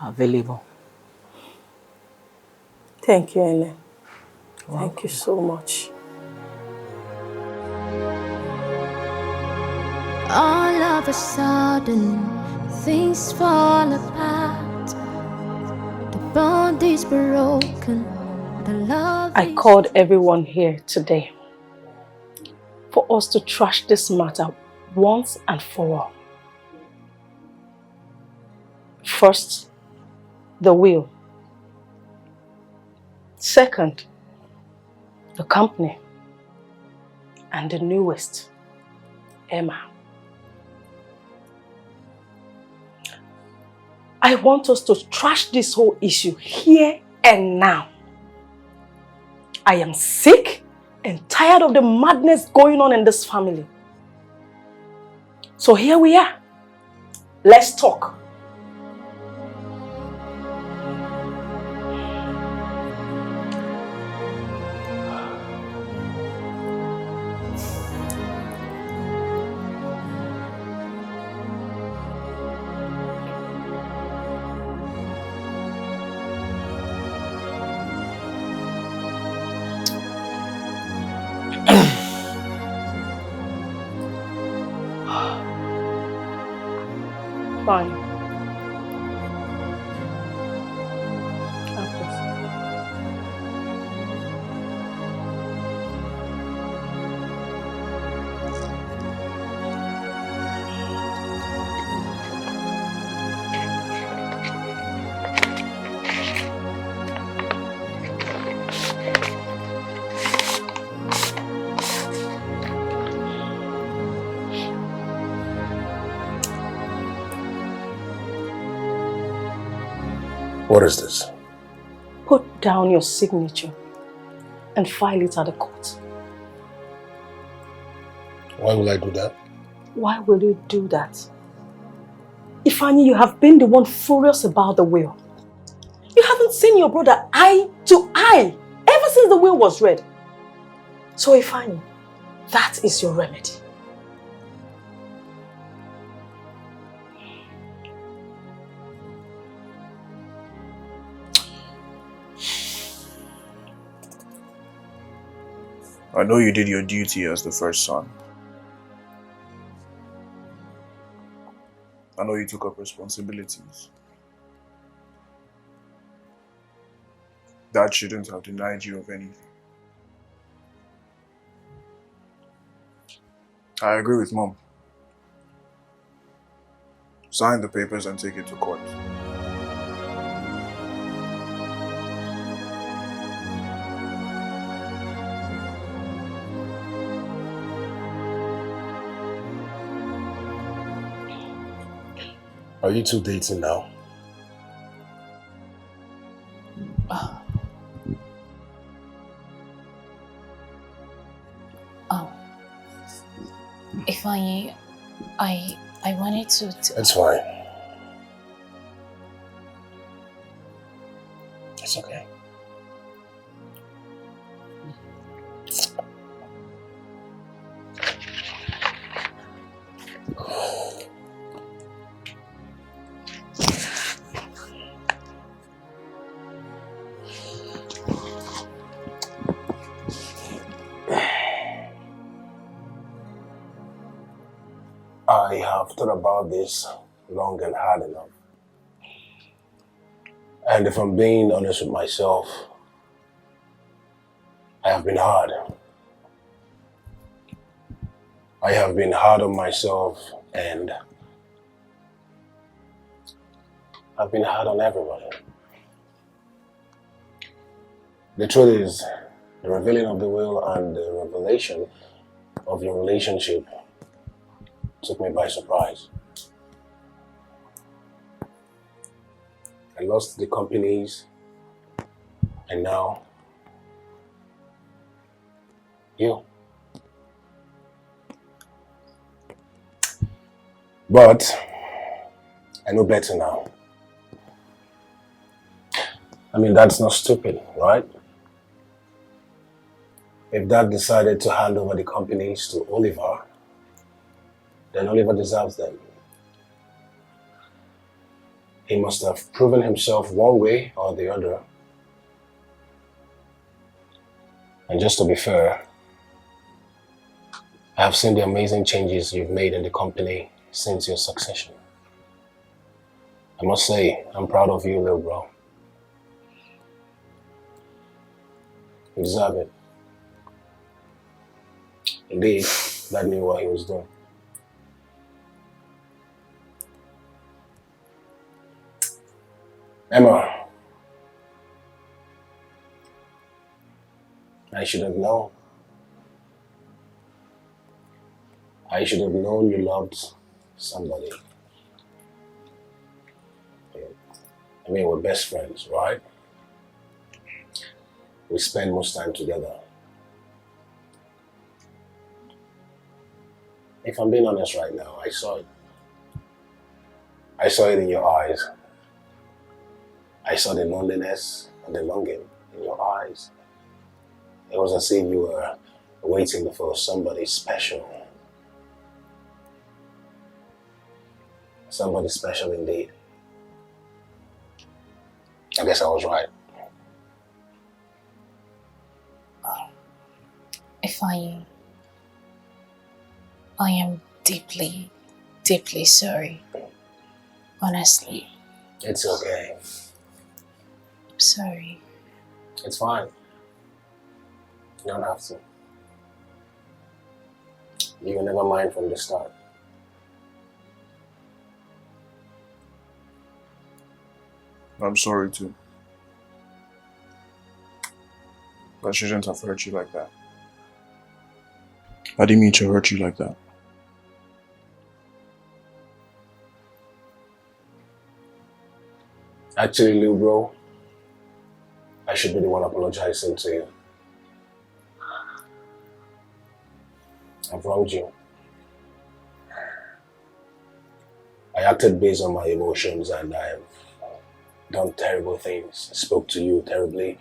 are available. Thank you, Ene. Thank you so much. All of a sudden, things fall apart. The bond is broken. The love I called everyone here today for us to trash this matter once and for all. First, the will. Second, the company. And the newest, Emma. I want us to trash this whole issue here and now. I am sick and tired of the madness going on in this family. So here we are. Let's talk. Fine. What is this? Put down your signature and file it at the court. Why will I do that? Why will you do that? Ifeanyi, you have been the one furious about the will. You haven't seen your brother eye to eye ever since the will was read. So Ifeanyi, that is your remedy. I know you did your duty as the first son. I know you took up responsibilities. That shouldn't have denied you of anything. I agree with Mom. Sign the papers and take it to court. Are you two dating now? Oh, if I wanted to. It's fine. It's okay. I have thought about this long and hard enough. And if I'm being honest with myself, I have been hard. I have been hard on myself and I've been hard on everybody. The truth is, the revealing of the will and the revelation of your relationship took me by surprise. I lost the companies and now you. But I know better now. I mean, that's not stupid, right? If Dad decided to hand over the companies to Oliver, then Oliver deserves them. He must have proven himself one way or the other. And just to be fair, I have seen the amazing changes you've made in the company since your succession. I must say, I'm proud of you, little bro. You deserve it. Indeed, Dad knew what he was doing. Emma, I should have known. I should have known you loved somebody. I mean, we're best friends, right? We spend most time together. If I'm being honest right now, I saw it. I saw it in your eyes. I saw the loneliness and the longing in your eyes. It was as if you were waiting for somebody special. Somebody special indeed. I guess I was right. If I am deeply, deeply sorry. Honestly. It's okay. I'm sorry. It's fine. You don't have to. You were never mine from the start. I'm sorry too. I shouldn't have hurt you like that. I didn't mean to hurt you like that. Actually, Lil Bro, I should be the one apologizing to you. I've wronged you. I acted based on my emotions and I've done terrible things. I spoke to you terribly.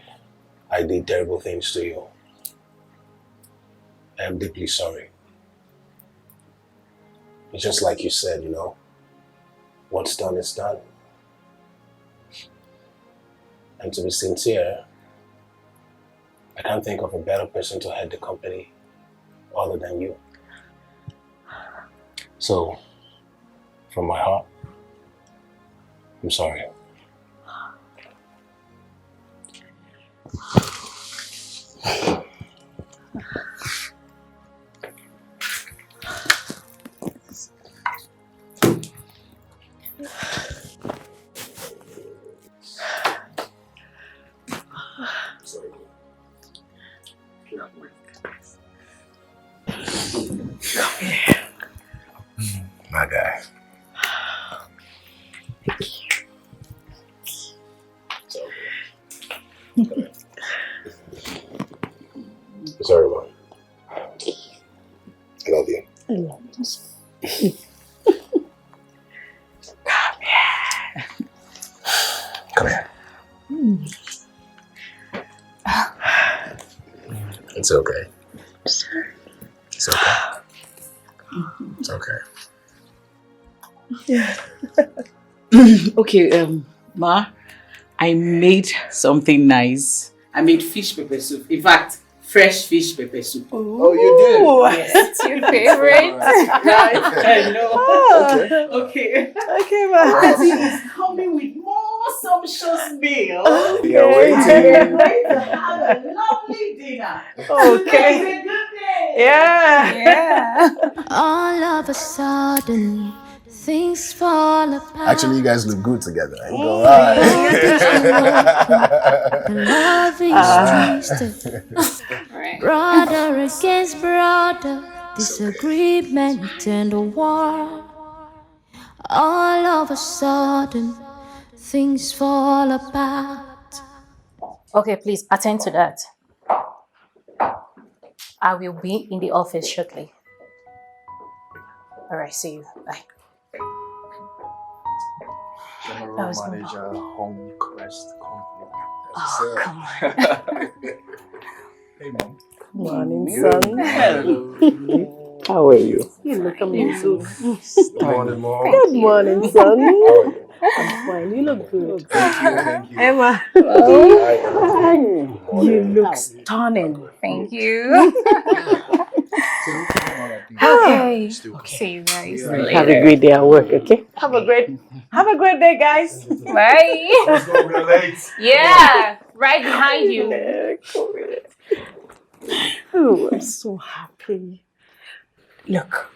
I did terrible things to you. I am deeply sorry. It's just like you said, you know, what's done is done. And to be sincere, I can't think of a better person to head the company other than you. So, from my heart, I'm sorry. My guy. Come here. It's okay. It's okay. It's okay. Okay, Ma, I made something nice. I made fish pepper soup. In fact, fresh fish pepper soup. Oh, you did? Yes. It's your favorite. I know. Okay. Okay, ma. Auntie is coming with more sumptuous meal. We are We're waiting. going to have a lovely dinner. Okay. It's a good day. Yeah. Yeah. All of a sudden, things fall apart. Actually, you guys look good together. I ain't gonna lie. The love is twisted. Right. Brother against brother, disagreement and a war. All of a sudden, things fall apart. Okay, please attend to that. I will be in the office shortly. All right, see you. Bye. General Manager, Home Crest Company. Oh, come on. Hey, Mom. Morning, son. Hello. How are you? You look amazing. Good morning, Mom. Good morning, son. How are you? I'm fine. You look good. Thank you. Emma. You look stunning. Thank you. Okay. See you guys Have a later. great day at work, okay? Have a great day, guys. Bye. Let's go, we're late. Yeah. Right behind you. Oh, I'm so happy. Look,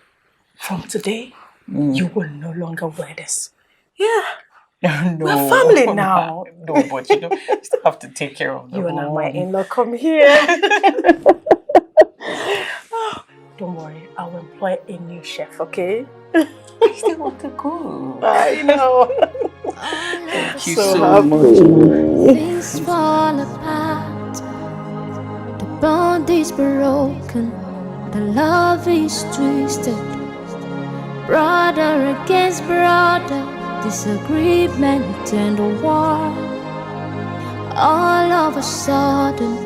from today, you will no longer wear this. Yeah, No. we're family now. No, but you still have to take care of the You and my home. in-law come here. Oh, don't worry, I'll employ a new chef, okay? I still want to go. I know. Thank you So so happy. much. Things fall apart. The bond is broken. The love is twisted. Brother against brother, disagreement and a war. All of a sudden,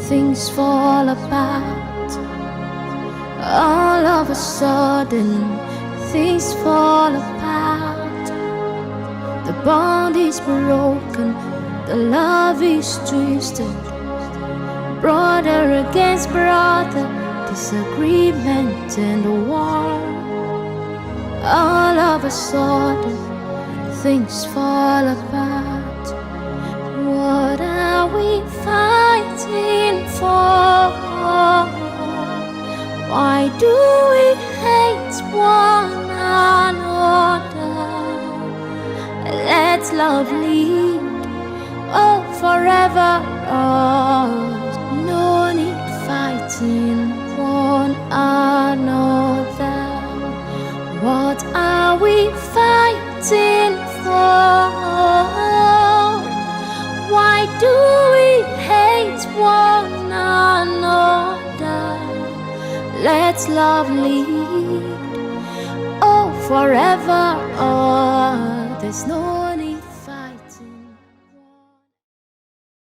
things fall apart. All of a sudden, things fall apart. The bond is broken, the love is twisted. Brother against brother, disagreement and a war. All of a sudden, things fall apart. What are we fighting for? Why do we hate one another? Let love lead, oh forever. No need fighting one another. What are we fighting for? Why do we hate one another? Let love lead, oh forever. There's no